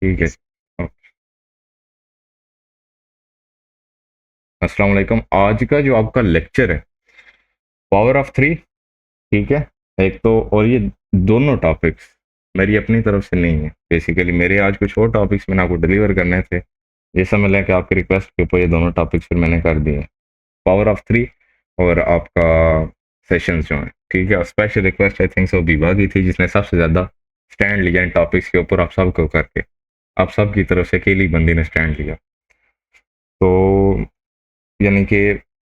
ठीक है। ओके। अस्सलाम वालेकुम। आज का जो आपका लेक्चर है पावर ऑफ थ्री, ठीक है। एक तो और ये दोनों टॉपिक्स मेरी अपनी तरफ से नहीं है, बेसिकली मेरे आज कुछ और टॉपिक्स मैंने आपको डिलीवर करने थे। ये समझ लें कि आपकी रिक्वेस्ट के ऊपर ये दोनों टॉपिक्स फिर मैंने कर दिए, पावर ऑफ थ्री और आपका सेशंस जो है, ठीक है। Special request I think so बीबा की थी, जिसने सबसे ज़्यादा स्टैंड लिया इन टॉपिक्स के ऊपर, आप सबको करके आप सब की तरफ से अकेली बंदी ने स्टैंड लिया। तो यानी कि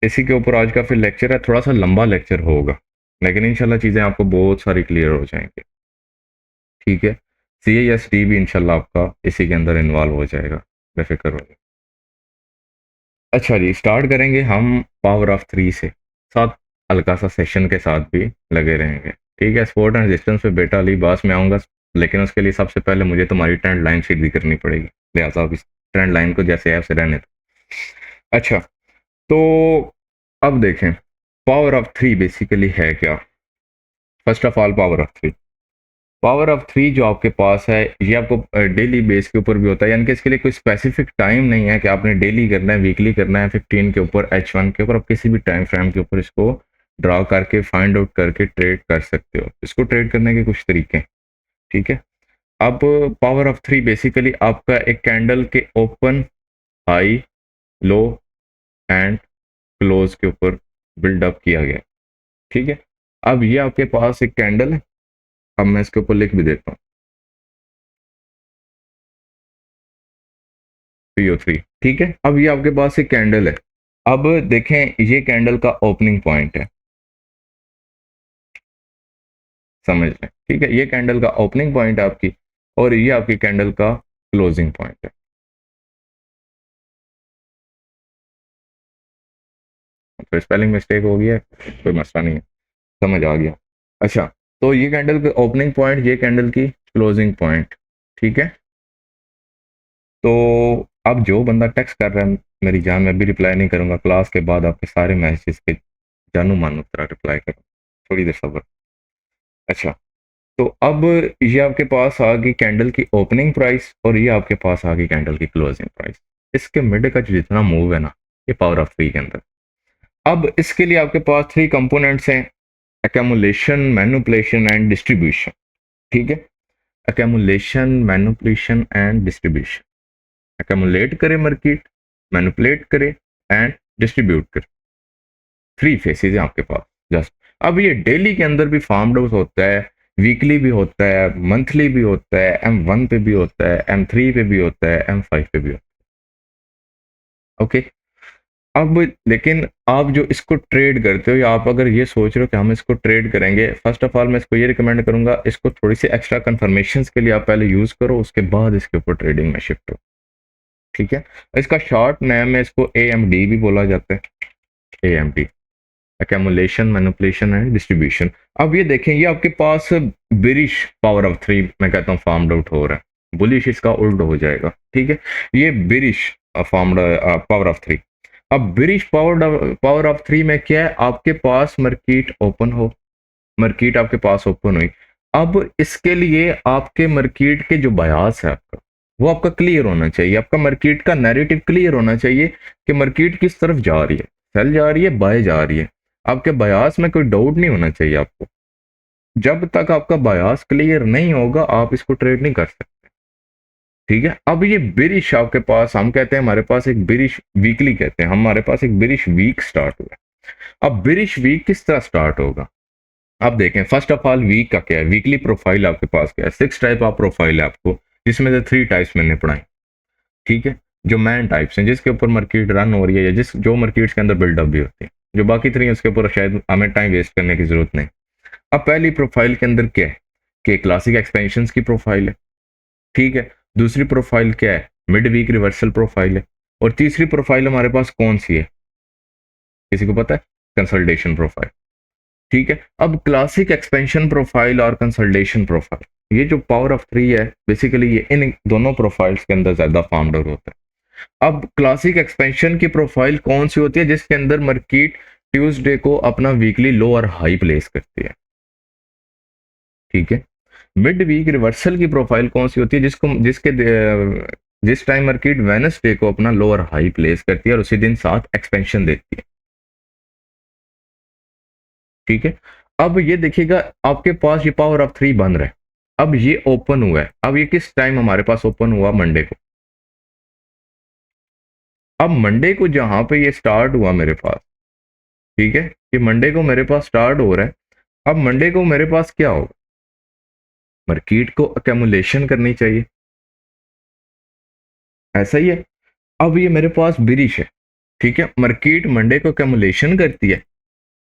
इसी के ऊपर आज का फिर लेक्चर है, थोड़ा सा लंबा लेक्चर होगा, लेकिन इंशाल्लाह चीज़ें आपको बहुत सारी क्लियर हो जाएंगी, ठीक है। सी एस टी भी इंशाल्लाह आपका इसी के अंदर इन्वॉल्व हो जाएगा, बेफिक्र हो जाए। अच्छा जी, स्टार्ट करेंगे हम पावर ऑफ थ्री से, साथ हल्का सा सेशन के साथ भी लगे रहेंगे, ठीक है। स्पोर्ट एंड रेजिस्टेंस पे बेटा अली बास में आऊँगा, लेकिन उसके लिए सबसे पहले मुझे तुम्हारी ट्रेंड लाइन सीधी करनी पड़ेगी, लिहाजा अब इस ट्रेंड लाइन को जैसे ऐसे रहने दो। अच्छा, तो अब देखें पावर ऑफ थ्री बेसिकली है क्या। First of all power of three जो आपके पास है, ये आपको डेली बेस के ऊपर भी होता है, यानी कि इसके लिए कोई स्पेसिफिक टाइम नहीं है कि आपने डेली करना है, वीकली करना है, 15 के ऊपर, H1 के ऊपर, आप किसी भी टाइम फ्रेम के ऊपर इसको ड्रा करके फाइंड आउट करके ट्रेड कर सकते हो। इसको ट्रेड करने के कुछ तरीके हैं, ठीक है। अब पावर ऑफ थ्री बेसिकली आपका एक कैंडल के open, high, low and close के ऊपर बिल्डअप किया गया, ठीक है। अब ये आपके पास एक कैंडल है, अब मैं इसके ऊपर लिख भी देता हूँ PO3, ठीक है। अब ये आपके पास एक कैंडल है, अब देखें ये कैंडल का ओपनिंग पॉइंट है, समझ लें, ठीक है। ये कैंडल का ओपनिंग पॉइंट है आपकी, और ये आपकी कैंडल का क्लोजिंग पॉइंट है। तो स्पेलिंग मिस्टेक हो गया है, कोई मसला नहीं है, समझ आ गया। अच्छा, तो ये कैंडल का ओपनिंग पॉइंट, ये कैंडल की क्लोजिंग पॉइंट, ठीक है। तो अब जो बंदा टेक्स्ट कर रहा है मेरी जान, मैं भी रिप्लाई नहीं करूंगा, क्लास के बाद आपके सारे मैसेजेस पे जानू मानू तरह रिप्लाई करूँ, थोड़ी देर सब्र। अच्छा, तो अब ये आपके पास आ गई कैंडल की ओपनिंग प्राइस, और ये आपके पास आ गई कैंडल की क्लोजिंग प्राइस। इसके मिड का जो जितना मूव है ना, ये पावर ऑफ थ्री के अंदर। अब इसके लिए आपके पास थ्री कंपोनेंट्स हैं, एक्यूमुलेशन, मैनिपुलेशन एंड डिस्ट्रीब्यूशन, ठीक है। Accumulation, manipulation and distribution. Accumulate करे मार्केट, मैनिपुलेट करे एंड डिस्ट्रीब्यूट करे, थ्री फेसेस हैं आपके पास जस्ट। अब ये डेली के अंदर भी फार्म आउट होता है, वीकली भी होता है, मंथली भी होता है, M1 पे भी होता है, M3 पे भी होता है, M5 पे भी होता है, ओके। अब लेकिन आप जो इसको ट्रेड करते हो, या आप अगर ये सोच रहे हो कि हम इसको ट्रेड करेंगे, फर्स्ट ऑफ ऑल मैं इसको ये रिकमेंड करूंगा, इसको थोड़ी सी एक्स्ट्रा कंफर्मेशन के लिए आप पहले यूज करो, उसके बाद इसके ऊपर ट्रेडिंग में शिफ्ट हो, ठीक है। इसका शॉर्ट नेम है, इसको AMD भी बोला जाता है, AMD, accumulation, manipulation and distribution. अब ये देखें, ये आपके पास बिरिश पावर ऑफ थ्री मैं कहता हूँ फार्म्ड आउट हो रहा है, बुलिश इसका उल्ट हो जाएगा, ठीक है। ये bearish farmed power of three. अब बिरिश पावर ऑफ थ्री में क्या है, आपके पास मार्केट ओपन हो, मार्केट आपके पास ओपन हुई। अब इसके लिए आपके मार्केट के जो बयास है आपका, वो आपका क्लियर होना चाहिए, आपका मार्केट का नैरेटिव क्लियर होना चाहिए कि मार्केट किस तरफ जा रही है, सेल जा रही है, बाय जा रही है। आपके बयास में कोई डाउट नहीं होना चाहिए आपको। जब तक आपका बयास क्लियर नहीं होगा, आप इसको ट्रेड नहीं कर सकते, ठीक है। अब ये बिरिश आपके पास, हम कहते हैं हमारे पास एक बिरिश वीकली कहते हैं, हमारे पास एक बिरिश वीक स्टार्ट हुआ है। अब बिरिश वीक किस तरह स्टार्ट होगा, आप देखें। फर्स्ट ऑफ ऑल वीक का क्या है, वीकली प्रोफाइल आपके पास क्या है, 6 टाइप ऑफ प्रोफाइल है आपको, जिसमें से 3 टाइप्स मैंने पढ़ाई, ठीक है। जो मैन टाइप्स हैं, जिसके ऊपर मार्केट रन हो रही है, या जो मार्केट्स के अंदर बिल्डअप भी होती है, जो बाकी 3 है उसके ऊपर शायद हमें टाइम वेस्ट करने की जरूरत नहीं। अब पहली प्रोफाइल के अंदर क्या है कि क्लासिक एक्सपेंशन की प्रोफाइल है, ठीक है। दूसरी प्रोफाइल क्या है, मिड वीक रिवर्सल प्रोफाइल है। और तीसरी प्रोफाइल हमारे पास कौन सी है, किसी को पता है, कंसल्टेशन प्रोफाइल, ठीक है। अब क्लासिक एक्सपेंशन प्रोफाइल और कंसल्टेशन प्रोफाइल, ये जो पावर ऑफ थ्री है बेसिकली, ये इन दोनों प्रोफाइल्स के अंदर ज्यादा फार्म्ड आउट होता है। अब क्लासिक एक्सपेंशन की प्रोफाइल कौन सी होती है, जिसके अंदर मार्केट ट्यूसडे को अपना वीकली लो और हाई प्लेस करती है, ठीक है। मिड वीक रिवर्सल की प्रोफाइल कौन सी होती है? जिस टाइम मार्केट वेडनेसडे को अपना लोअर हाई प्लेस करती है और उसी दिन साथ एक्सपेंशन देती है। ठीक है, अब ये देखिएगा आपके पास ये पावर ऑफ 3 बन रहा है। अब ये ओपन हुआ है, अब ये किस टाइम हमारे पास ओपन हुआ? मंडे को। अब मंडे को जहां पे ये स्टार्ट हुआ मेरे पास, ठीक है, ये मंडे को मेरे पास स्टार्ट हो रहा है। अब मंडे को मेरे पास क्या होगा? मार्केट को अकेमुलेशन करनी चाहिए, ऐसा ही है। अब ये मेरे पास बिरिश है, ठीक है, मार्केट मंडे को अकेमुलेशन करती है,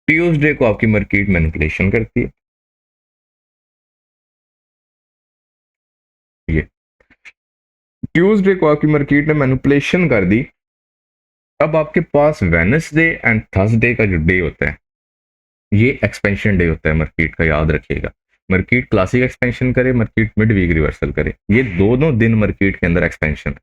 ट्यूसडे को आपकी मार्केट मैनिपुलेशन करती है। ये ट्यूसडे को आपकी मार्केट ने मैनिपुलेशन कर दी। अब आपके पास वेडनेसडे एंड थर्सडे का जो डे होता है, ये एक्सपेंशन डे होता है मार्केट का, याद रखिएगा। मार्केट क्लासिक एक्सपेंशन करे, मार्केट मिड वीक रिवर्सल करे, ये दोनों दिन मार्केट के अंदर एक्सपेंशन है।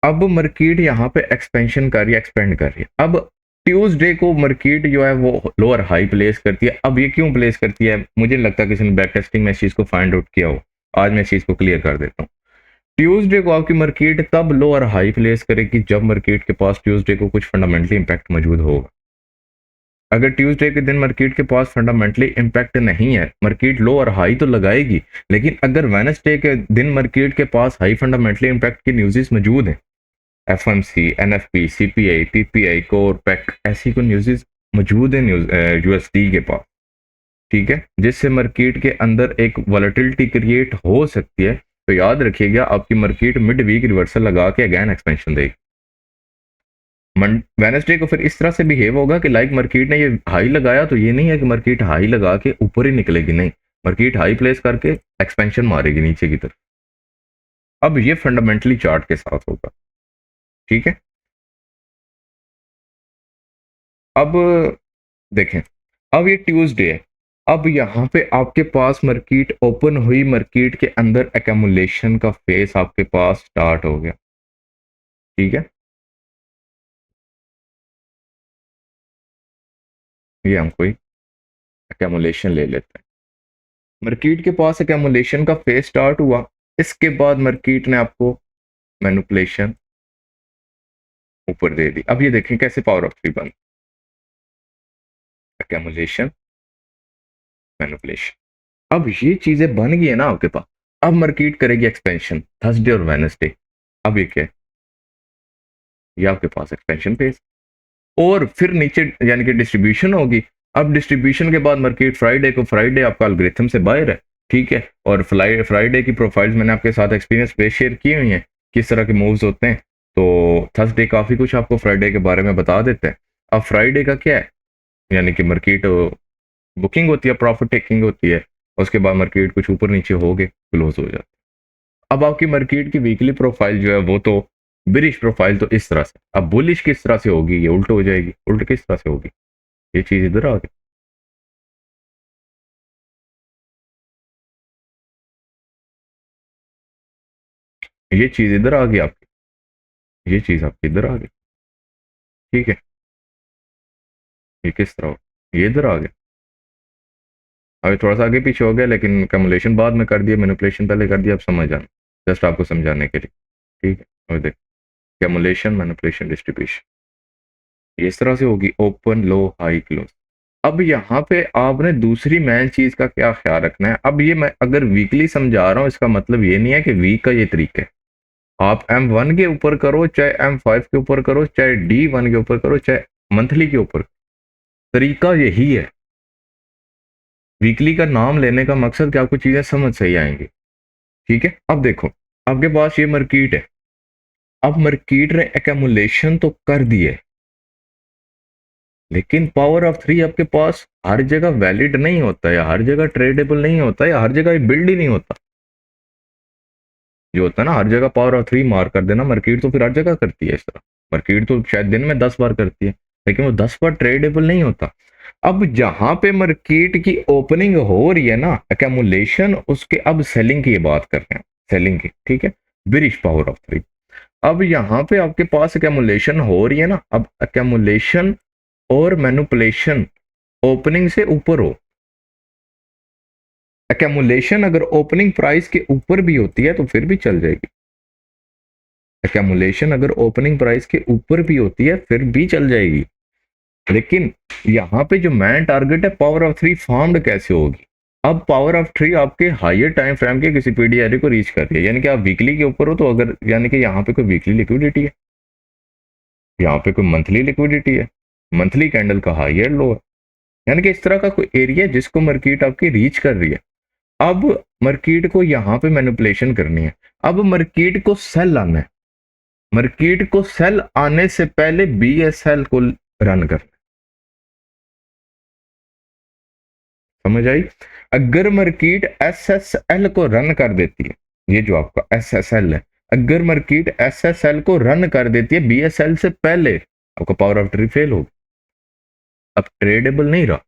अब मार्केट यहाँ पे एक्सपेंशन कर रही है, एक्सपेंड कर रही है। अब ट्यूसडे को मार्केट जो है वो लोअर हाई प्लेस करती है। अब ये क्यों प्लेस करती है? मुझे नहीं लगता किसी ने बैक टेस्टिंग में इस चीज को फाइंड आउट किया हो। आज मैं इस चीज को क्लियर कर देता हूँ। ट्यूसडे को आपकी मार्केट तब लोअर हाई प्लेस करेगी जब मार्केट के पास ट्यूसडे को कुछ फंडामेंटली इंपैक्ट मौजूद होगा। अगर ट्यूसडे के दिन मार्केट के पास फंडामेंटली इंपैक्ट नहीं है, मार्केट लो और हाई तो लगाएगी, लेकिन अगर वेडनेसडे के दिन मार्केट के पास हाई फंडामेंटली इंपैक्ट की न्यूज़ मौजूद है, FMC, NFP, CPI, PPI, core, pack, ऐसी कोई न्यूज़ मौजूद है यूएसडी के पास, ठीक है, जिससे मार्केट के अंदर एक वॉलेटिलिटी क्रिएट हो सकती है, तो याद रखिएगा आपकी मार्केट मिड वीक रिवर्सल लगा के अगेन एक्सपेंशन देगी। वेडनेसडे को फिर इस तरह से बिहेव होगा कि लाइक मार्केट ने ये हाई लगाया, तो ये नहीं है कि मार्केट हाई लगा के ऊपर ही निकलेगी, नहीं, मार्केट हाई प्लेस करके एक्सपेंशन मारेगी नीचे की तरफ। अब ये फंडामेंटली चार्ट के साथ होगा, ठीक है। अब देखें, अब ये ट्यूसडे है, अब यहाँ पे आपके पास मार्केट ओपन हुई, मार्केट के अंदर एक्यूमुलेशन का फेस आपके पास स्टार्ट हो गया, ठीक है। ये हम कोई एक्यूमुलेशन ले लेते हैं, मार्केट के पास एक्यूमुलेशन का फेज स्टार्ट हुआ, इसके बाद मार्केट ने आपको मैनिपुलेशन ऊपर दे दी। अब ये देखें कैसे पावर ऑफ 3 बन, एक्यूमुलेशन, मैनिपुलेशन। अब ये चीजें बन गई है ना आपके पास, अब मार्केट करेगी एक्सपेंशन थर्सडे और वेडनेसडे। अब ये क्या है? ये आपके पास एक्सपेंशन फेज, और फिर नीचे यानी कि डिस्ट्रीब्यूशन होगी। अब डिस्ट्रीब्यूशन के बाद मार्केट फ्राइडे को, फ्राइडे आपका एल्गोरिथम से बाहर है, ठीक है, और फ्राइडे की प्रोफाइल्स मैंने आपके साथ एक्सपीरियंस पे शेयर की हुई हैं, किस तरह के मूव्स होते हैं। तो थर्सडे काफ़ी कुछ आपको फ्राइडे के बारे में बता देते हैं। अब फ्राइडे का क्या है, यानी कि मार्केट बुकिंग होती है, प्रॉफिट टेकिंग होती है, उसके बाद मार्केट कुछ ऊपर नीचे हो गए, क्लोज हो जाता है। अब आपकी मार्केट की वीकली प्रोफाइल जो है वो तो बिरिश प्रोफाइल तो इस तरह से, अब बुलिश किस तरह से होगी, ये उल्ट हो जाएगी, उल्ट किस तरह से होगी, ये चीज इधर आ गई, ये चीज इधर आ गई आपकी, ये चीज आपकी इधर आ गई, ठीक है। ये किस तरह हो, ये इधर आ गया। अभी थोड़ा सा आगे पीछे हो गया, लेकिन कमुलेशन बाद में कर दिया, मैनिपुलेशन पहले कर दिया, अब समझ आना, जस्ट आपको समझाने के लिए, ठीक है। और देख, कमुलेशन, मैनिपुलेशन, डिस्ट्रीब्यूशन, ये इस तरह से होगी, ओपन, लो, हाई, क्लोज। अब यहाँ पे आपने दूसरी मेन चीज का क्या ख्याल रखना है। अब ये मैं अगर वीकली समझा रहा हूँ, इसका मतलब ये नहीं है कि वीक का ये तरीका है। आप M1 के ऊपर करो, चाहे M5 के ऊपर करो, चाहे D1 के ऊपर करो, चाहे मंथली के ऊपर, तरीका यही है। वीकली का नाम लेने का मकसद कि आपको चीजें समझ सही आएंगी, ठीक है। अब देखो, आपके पास ये मार्केट है, अब मार्केट ने एक्यूमुलेशन तो कर दी है, लेकिन पावर ऑफ 3 आपके पास हर जगह वैलिड नहीं होता है, या हर जगह ट्रेडेबल नहीं होता है, या हर जगह बिल्ड ही नहीं होता। जो होता है ना, हर जगह पावर ऑफ 3 मार कर देना, मार्केट तो फिर हर जगह करती है इस तरह। मार्केट तो शायद दिन में 10 बार करती है, लेकिन वो 10 बार ट्रेडेबल नहीं होता। अब जहां पे मार्केट की ओपनिंग हो रही है ना, एक्यूमुलेशन, उसके अब सेलिंग की बात कर रहे हैं, सेलिंग की, ठीक है, बिरिश पावर ऑफ 3। अब यहाँ पे आपके पास एक्यूमुलेशन हो रही है ना, अब एक्यूमुलेशन और मैनिपुलेशन ओपनिंग से ऊपर हो, एक्यूमुलेशन अगर ओपनिंग प्राइस के ऊपर भी होती है तो फिर भी चल जाएगी। एक्यूमुलेशन अगर ओपनिंग प्राइस के ऊपर भी होती है फिर भी चल जाएगी। लेकिन यहाँ पे जो मैन टारगेट है पावर ऑफ 3 फॉर्म्ड कैसे होगी? अब पावर ऑफ 3 आपके हायर टाइम फ्रेम के किसी पीडीआरए को रीच कर रही है, यानी कि आप वीकली के ऊपर हो तो अगर यानी कि यहाँ पे कोई वीकली लिक्विडिटी है, यहाँ पे कोई मंथली लिक्विडिटी है, मंथली कैंडल का हायर लो है, यानी कि इस तरह का कोई एरिया जिसको मार्केट आपकी रीच कर रही है। अब मार्केट को यहाँ पे मैनिपुलेशन करनी है। अब मार्केट को सेल आना है, मार्केट को सेल आने से पहले बीएसएल को रन कर, समझ आई? अगर मार्केट एसएसएल को रन कर देती है, ये जो आपका एसएसएल है, अगर मार्केट एसएसएल को रन कर देती है बीएसएल से पहले, आपका पावर ऑफ ट्री फेल होगा, अब ट्रेडेबल नहीं रहा।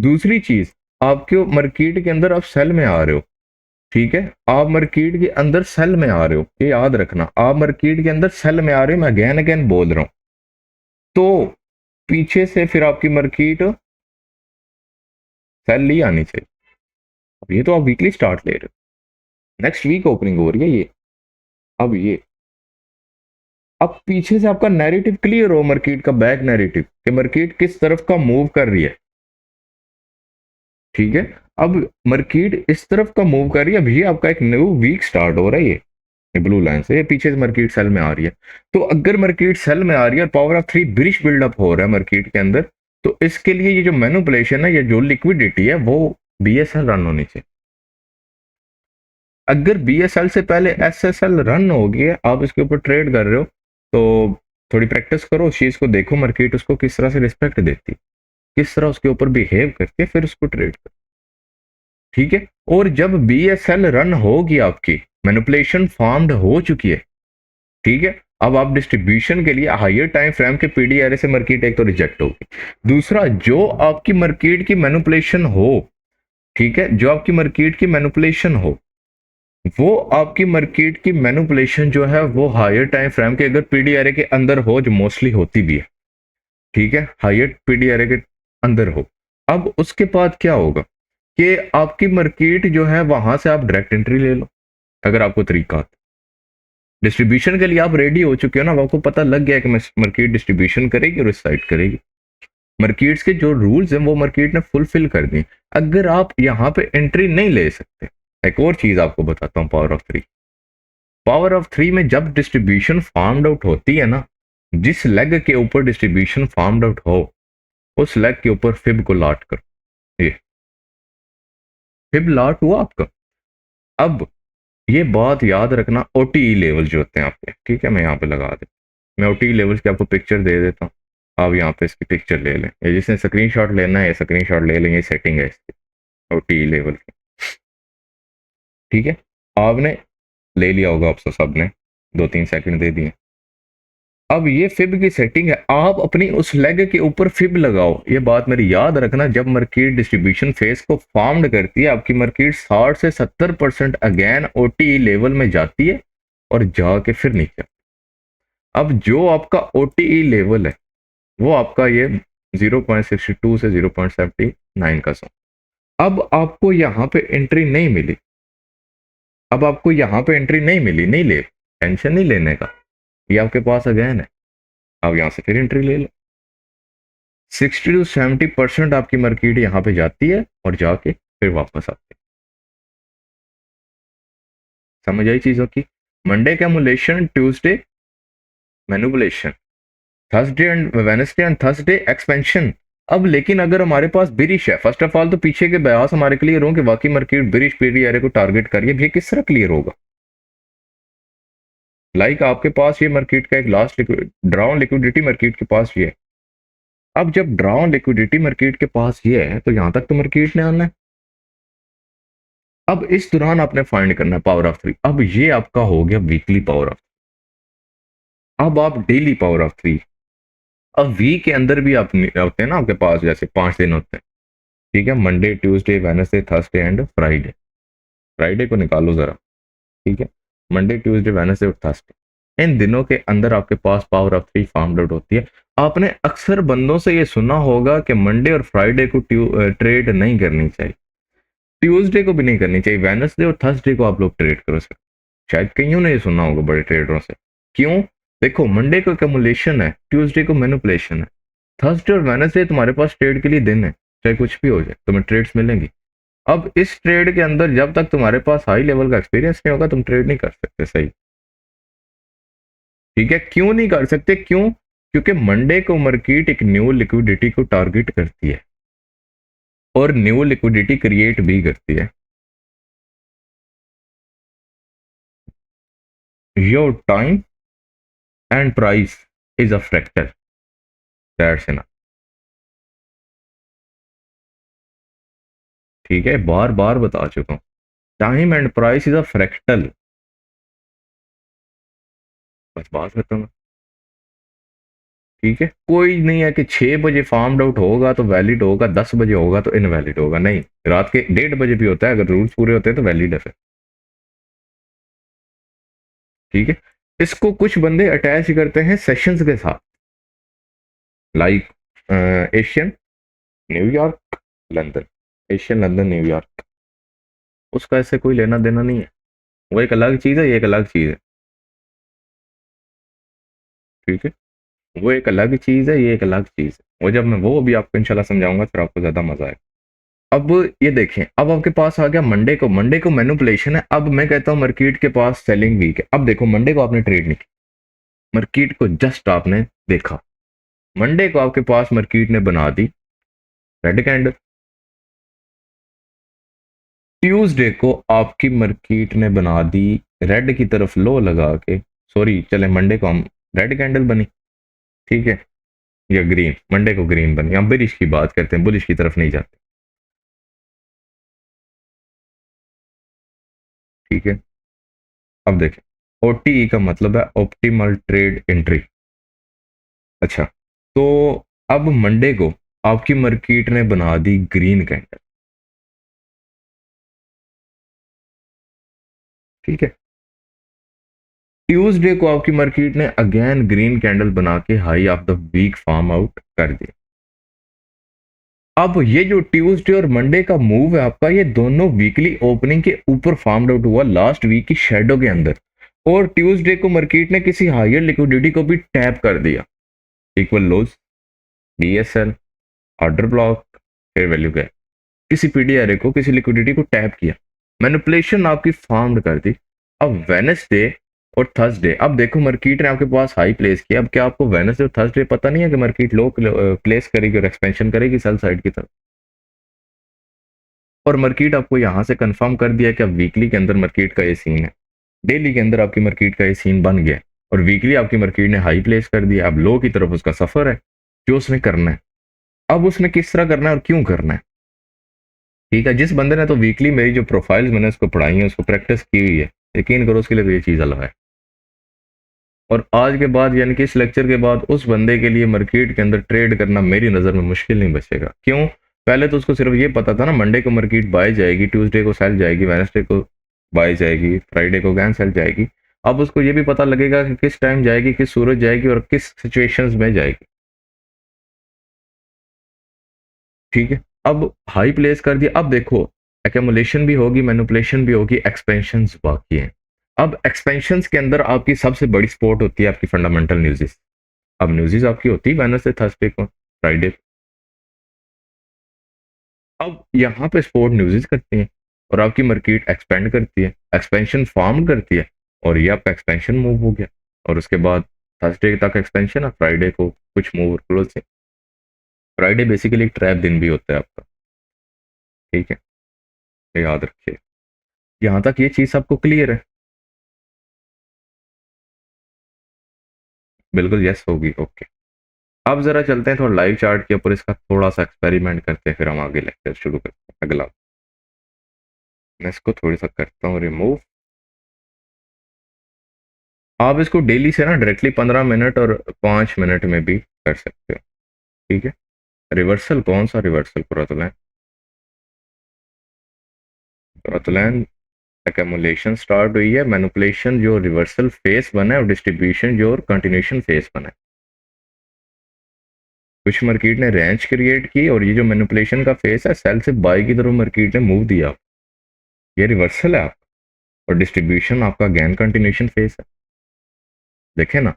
दूसरी चीज, आपके मार्केट के अंदर आप सेल में आ रहे हो, ठीक है, आप मार्केट के अंदर सेल में आ रहे हो, ये याद रखना, आप मार्केट के अंदर सेल में आ रहे हो, मैं अगेन अगेन बोल रहा हूं, तो पीछे से फिर आपकी मार्केट सेल ही आनी चाहिए। अब ये तो आप वीकली स्टार्ट ले रहे हो, नेक्स्ट वीक ओपनिंग हो रही है ये, अब ये, अब पीछे से आपका नैरेटिव क्लियर हो, मार्केट का बैक नैरेटिव कि मार्केट किस तरफ का मूव कर रही है, ठीक है। अब मार्केट इस तरफ का मूव कर रही है, अब ये आपका एक न्यू वीक स्टार्ट हो रहा है, ये ब्लू लाइन से, ये पीछे से मार्केट सेल में आ रही है। तो अगर मार्केट सेल में आ रही है और पावर ऑफ 3 ब्रिश बिल्डअप हो रहा है मार्केट के अंदर, तो इसके लिए ये जो मैनिपुलेशन है, ये जो लिक्विडिटी है, वो बीएसएल रन होनी चाहिए। अगर बीएसएल से पहले एसएसएल रन हो गया, आप इसके ऊपर ट्रेड कर रहे हो, तो थोड़ी प्रैक्टिस करो, उस चीज को देखो, मार्केट उसको किस तरह से रिस्पेक्ट देती है, किस तरह उसके ऊपर बिहेव करती है, फिर उसको ट्रेड करो, ठीक है। और जब बीएसएल रन होगी, आपकी मैनिपुलेशन फॉर्म्ड हो चुकी है, ठीक है, अब आप डिस्ट्रीब्यूशन के लिए हायर टाइम फ्रेम के पीडीआरए से मार्केट एक तो रिजेक्ट होगी, दूसरा जो आपकी मार्केट की मैनिपुलेशन हो, ठीक है, जो आपकी मार्केट की मैनिपुलेशन हो, वो आपकी मार्केट की मैनिपुलेशन जो है वो हायर टाइम फ्रेम के अगर पीडीआरए के अंदर हो, जो मोस्टली होती भी है, ठीक है, हायर पीडीआरए के अंदर हो, अब उसके बाद क्या होगा कि आपकी मार्केट जो है वहां से आप डायरेक्ट एंट्री ले लो, अगर आपको तरीका आता, डिस्ट्रीब्यूशन के लिए आप रेडी हो चुके हो ना, आपको पता लग गया कि मार्केट डिस्ट्रीब्यूशन करेगी और साइड करेगी, मार्केट्स के जो रूल्स हैं वो मार्केट ने फुलफिल कर दिए। अगर आप यहाँ पे एंट्री नहीं ले सकते, एक और चीज आपको बताता हूँ, पावर ऑफ 3, पावर ऑफ 3 में जब डिस्ट्रीब्यूशन फार्म्ड आउट होती है ना, जिस लेग के ऊपर डिस्ट्रीब्यूशन फार्म्ड आउट हो, उस लेग के ऊपर फिब को लाट करो, ये फिब लाट हुआ आपका। अब ये बात याद रखना, ओटीई लेवल जो होते हैं आपके, ठीक है, मैं यहाँ पे लगा दे, मैं ओटीई लेवल्स की आपको पिक्चर दे देता हूँ, आप यहाँ पे इसकी पिक्चर ले लें, या जिसने स्क्रीनशॉट लेना है स्क्रीनशॉट ले लें, ये सेटिंग है इसकी ओटीई लेवल की, ठीक है, आपने ले लिया होगा, आप सबने 2-3 सेकंड दे दिए। अब ये फिब की सेटिंग है, आप अपनी उस लेग के ऊपर फिब लगाओ, ये बात मेरी याद रखना, जब मार्केट डिस्ट्रीब्यूशन फेस को फॉर्म्ड करती है, आपकी मार्केट 60 से 70% अगेन ओटीई लेवल में जाती है और जाके फिर नीचे। अब जो आपका ओटीई लेवल है वो आपका ये 0.62 से 0.79 का सो, अब आपको यहाँ पे एंट्री नहीं मिली, अब आपको यहाँ पे एंट्री नहीं मिली, नहीं ले, टेंशन नहीं लेने का, ये आपके पास अगेन है, आप यहाँ से फिर एंट्री ले लो। 60 to 70% आपकी मार्केट यहाँ पे जाती है और जाके फिर वापस आती है, समझ आई चीजों की? Monday accumulation, Tuesday manipulation, Thursday and Wednesday and Thursday expansion. अब लेकिन अगर हमारे पास बिरिश है, फर्स्ट ऑफ ऑल तो पीछे के बयास हमारे क्लियर हो कि वाकई मार्केट बिरिश पीडीआरए को टारगेट करिए, ये किस तरह क्लियर होगा? लाइक आपके पास ये मार्केट का एक लास्ट ड्राउन लिक्विडिटी मार्केट के पास ये है, अब जब ड्राउन लिक्विडिटी मार्केट के पास ये है तो यहां तक तो मार्केट ने आना है, अब इस दौरान आपने फाइंड करना है पावर ऑफ 3, अब ये आपका हो गया वीकली पावर ऑफ, अब आप डेली पावर ऑफ 3, अब वीक के अंदर भी आप होते हैं ना आपके पास, जैसे 5 दिन होते हैं, ठीक है, Monday Tuesday Wednesday Thursday and Friday, Friday को निकालो जरा, ठीक है, मंडे ट्यूसडे वेडनेसडे और थर्सडे, इन दिनों के अंदर आपके पास पावर ऑफ 3 फॉर्म आउट होती है। आपने अक्सर बंदों से ये सुना होगा कि मंडे और फ्राइडे को ट्रेड नहीं करनी चाहिए, ट्यूसडे को भी नहीं करनी चाहिए, वेडनेसडे और थर्सडे को आप लोग ट्रेड करो सर। शायद कईयों ने ये सुना होगा बड़े ट्रेडरों से। क्यों? देखो मंडे को एक्यूमुलेशन है, ट्यूसडे को मैनिपुलेशन है, थर्सडे और वेडनेसडे तुम्हारे पास ट्रेड के लिए दिन है, चाहे कुछ भी हो जाए तुम्हें ट्रेड्स मिलेंगी। अब इस ट्रेड के अंदर जब तक तुम्हारे पास हाई लेवल का एक्सपीरियंस नहीं होगा तुम ट्रेड नहीं कर सकते, सही ठीक है। क्यों नहीं कर सकते? क्यों? क्योंकि मंडे को मार्केट एक न्यू लिक्विडिटी को टारगेट करती है और न्यू लिक्विडिटी क्रिएट भी करती है। Your time and price is a fractal, that's enough. ठीक है, बार बार बता चुका हूं, time and price is a fractal, बस बात खत्म है। ठीक है, कोई नहीं है कि 6 बजे फार्म्ड आउट होगा तो वैलिड होगा, 10 बजे होगा तो इनवैलिड होगा, नहीं, रात के 1:30 बजे भी होता है, अगर रूल्स पूरे होते हैं तो वैलिड है फिर। ठीक है, इसको कुछ बंदे अटैच करते हैं सेशंस के साथ, like Asian, New York, London, Asian, London, New York, उसका ऐसे कोई लेना देना नहीं है, वो एक अलग चीज़ है, ये एक अलग चीज़ है। ठीक है, वो एक अलग चीज़ है, ये एक अलग चीज़ है, वो जब मैं वो अभी आपको इंशाल्लाह समझाऊंगा फिर आपको ज़्यादा मजा आएगा। अब ये देखें, अब आपके पास आ गया मंडे को, मंडे को मैनिपुलेशन है। अब मैं कहता हूं मार्केट के पास सेलिंग वीक है। अब देखो मंडे को आपने ट्रेड नहीं की, मार्केट को जस्ट आपने देखा, मंडे को आपके पास मार्केट ने बना दी रेड कैंडल, ट्यूसडे को आपकी मार्केट ने बना दी रेड की तरफ लो लगा के, सॉरी चले मंडे को हम रेड कैंडल बनी, ठीक है, या ग्रीन, मंडे को ग्रीन बनी, हम बुलिश की बात करते हैं, बुलिश की तरफ नहीं जाते। ठीक है, अब देखें, ओटीई का मतलब है ऑप्टिमल ट्रेड एंट्री। अच्छा, तो अब मंडे को आपकी मार्केट ने बना दी ग्रीन कैंडल, ठीक है, ट्यूसडे को आपकी मार्केट ने अगेन ग्रीन कैंडल बना के high of the week form out कर दिया। अब ये जो ट्यूसडे और मंडे का मूव है आपका, ये दोनों वीकली ओपनिंग के ऊपर फार्म आउट हुआ लास्ट वीक की शेडो के अंदर, और ट्यूसडे को मार्केट ने किसी हायर लिक्विडिटी को भी टैप कर दिया, equal lows, BSL, order block, fair value gap, किसी पीडीआरए को, किसी लिक्विडिटी को टैप किया, मैनिपुलेशन आपकी फार्म्ड कर दी। अब वेनसडे और थर्सडे, अब देखो मार्केट ने आपके पास हाई प्लेस किया, अब क्या आपको वेनसडे और थर्सडे पता नहीं है कि मार्केट लो प्लेस करेगी और एक्सपेंशन करेगी सेल साइड की तरफ, और मार्केट आपको यहां से कंफर्म कर दिया कि अब वीकली के अंदर मार्केट का ये सीन है, डेली के अंदर आपकी मार्केट का ये सीन बन गया, और वीकली आपकी मार्केट ने हाई प्लेस कर दिया, अब लो की तरफ उसका सफर है जो उसने करना है। अब उसने किस तरह करना है और क्यों करना है, ठीक है, जिस बंदे ने तो वीकली मेरी जो प्रोफाइल्स मैंने उसको पढ़ाई है, उसको प्रैक्टिस की हुई है, यकीन करो उसके लिए तो ये चीज़ अलग है। और आज के बाद यानी कि इस लेक्चर के बाद उस बंदे के लिए मार्केट के अंदर ट्रेड करना मेरी नज़र में मुश्किल नहीं बचेगा। क्यों? पहले तो उसको सिर्फ ये पता था ना मंडे को मार्केट बाय जाएगी, ट्यूसडे को सेल जाएगी, वेडनेसडे को बाय जाएगी, फ्राइडे को गैन सेल जाएगी। अब उसको ये भी पता लगेगा कि किस टाइम जाएगी, किस सूरज जाएगी और किस सिचुएशंस में जाएगी। ठीक है, अब हाई प्लेस कर दिया, अब देखो एक्यूमुलेशन भी होगी, मैनिपुलेशन भी होगी, एक्सपेंशन बाकी है। अब एक्सपेंशन के अंदर आपकी सबसे बड़ी सपोर्ट होती है आपकी फंडामेंटल न्यूज़। अब न्यूज़ आपकी होती है वेडनेसडे, थर्सडे को, फ्राइडे। अब यहाँ पे सपोर्ट न्यूज़ करती हैं और आपकी मार्केट एक्सपेंड करती है, एक्सपेंशन फॉर्म करती है, और ये आपका एक्सपेंशन मूव हो गया, और उसके बाद थर्सडे तक एक्सपेंशन है, फ्राइडे को कुछ मूव क्लोज से। फ्राइडे बेसिकली एक ट्रैप दिन भी होता है आपका, ठीक है, ये याद रखिए। यहाँ तक ये चीज़ आपको क्लियर है? बिल्कुल यस होगी, ओके। अब जरा चलते हैं थोड़ा लाइव चार्ट के ऊपर, इसका थोड़ा सा एक्सपेरिमेंट करते हैं, फिर हम आगे लेक्चर शुरू करते हैं अगला। मैं इसको थोड़ी सा करता हूँ रिमूव। आप इसको डेली से ना डायरेक्टली 15 मिनट और 5 मिनट में भी कर सकते हो, ठीक है। रिवर्सल, कौन सा रिवर्सल? पुरातलैन एक्यूमुलेशन स्टार्ट हुई है, मैनिपुलेशन जो रिवर्सल फेस बना है, और डिस्ट्रीब्यूशन जो कंटिन्यूशन फेस बना है। कुछ मार्केट ने रेंज क्रिएट की, और ये जो मैनिपुलेशन का फेस है, सेल से बाय की तरफ मार्केट ने मूव दिया, ये रिवर्सल है आपका, और डिस्ट्रीब्यूशन आपका गेन कंटिन्यूशन फेस है। देखे ना,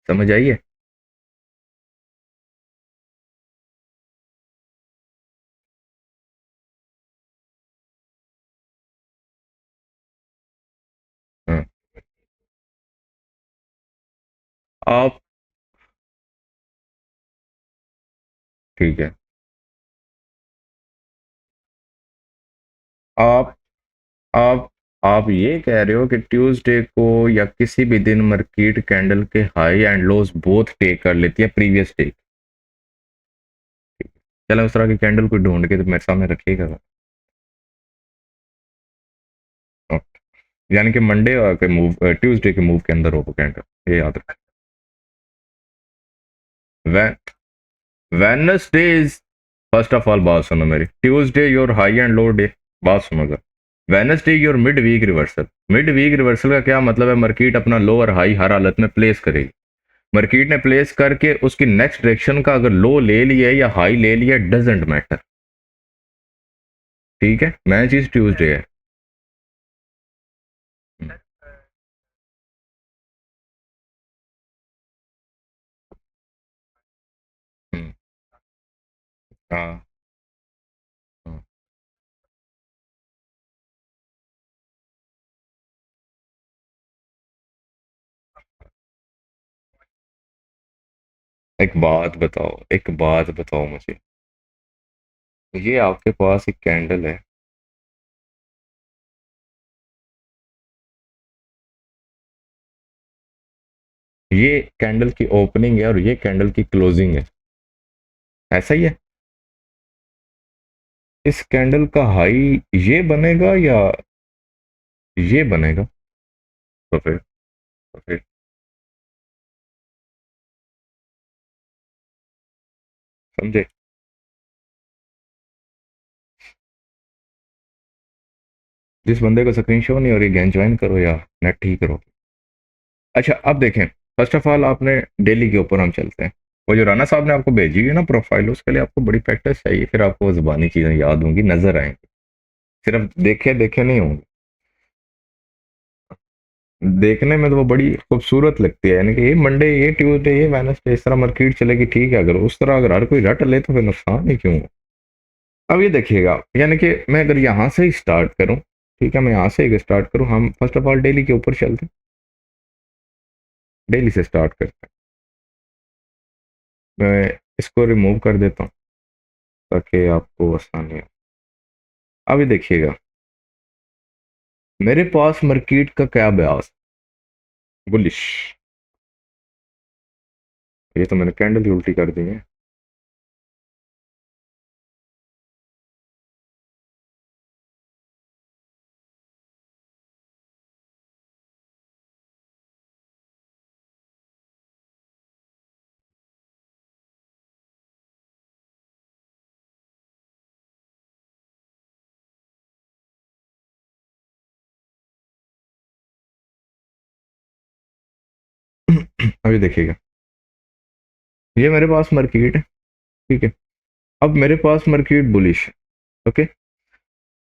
समझ आइए। हाँ, आप ठीक है। आप आप आप ये कह रहे हो कि ट्यूसडे को या किसी भी दिन मार्केट कैंडल के high and lows both take कर लेती है प्रीवियस डे। चलो उस तरह की कैंडल को ढूंढ के तो मेरे सामने रखिएगा। यानी कि मंडे के मूव, ट्यूसडे के मूव के अंदर हो वो कैंडल, ये याद रखें। Wednesday is, first of all बात सुनो मेरी, Tuesday your high and low day. बात सुनोगा, Wednesday your mid week reversal. Mid week reversal का क्या मतलब है? मार्केट अपना लो और हाई हर हालत में प्लेस करेगी। मार्केट ने प्लेस करके उसकी नेक्स्ट डायरेक्शन का अगर लो ले लिया या हाई ले लिया, डजेंट मैटर। ठीक है, मैं चीज ट्यूसडे है। हम्म, हम्म, हाँ, हाँ। एक बात बताओ मुझे, ये आपके पास एक कैंडल है, ये कैंडल की ओपनिंग है और ये कैंडल की क्लोजिंग है, ऐसा ही है। इस कैंडल का हाई ये बनेगा या ये बनेगा? तो फिर समझे? जिस बंदे को स्क्रीन शो नहीं हो रही, गैन ज्वाइन करो या नेट ठीक करो। अच्छा, अब देखें, फर्स्ट ऑफ ऑल आपने डेली के ऊपर हम चलते हैं। वो जो राना साहब ने आपको भेजी है ना प्रोफाइल, उसके लिए आपको बड़ी प्रैक्टिस चाहिए, फिर आपको जुबानी चीज़ें याद होंगी, नजर आएंगी। सिर्फ देखे देखे नहीं होंगे, देखने में तो वो बड़ी खूबसूरत लगती है। यानी कि ये मंडे, ये ट्यूसडे, ये वेडनेसडे, इस तरह मार्केट चलेगी, ठीक है। अगर उस तरह अगर हर कोई रट ले तो फिर नुकसान ही क्यों हो? अब ये देखिएगा, यानी कि मैं अगर यहाँ से ही स्टार्ट करूँ, ठीक है, मैं यहाँ से ही स्टार्ट करूँ, हम फर्स्ट ऑफ ऑल डेली के ऊपर चलते हैं, डेली से स्टार्ट करते हैं। मैं इसको रिमूव कर देता हूँ ताकि आपको आसानी हो। अब ये देखिएगा, मेरे पास मार्केट का क्या ब्यास, बुलिश। ये तो मैंने कैंडल ही उल्टी कर दी है। अब ये देखिएगा, ये मेरे पास मार्केट है, ठीक है। अब मेरे पास मार्केट बुलिश है, ओके।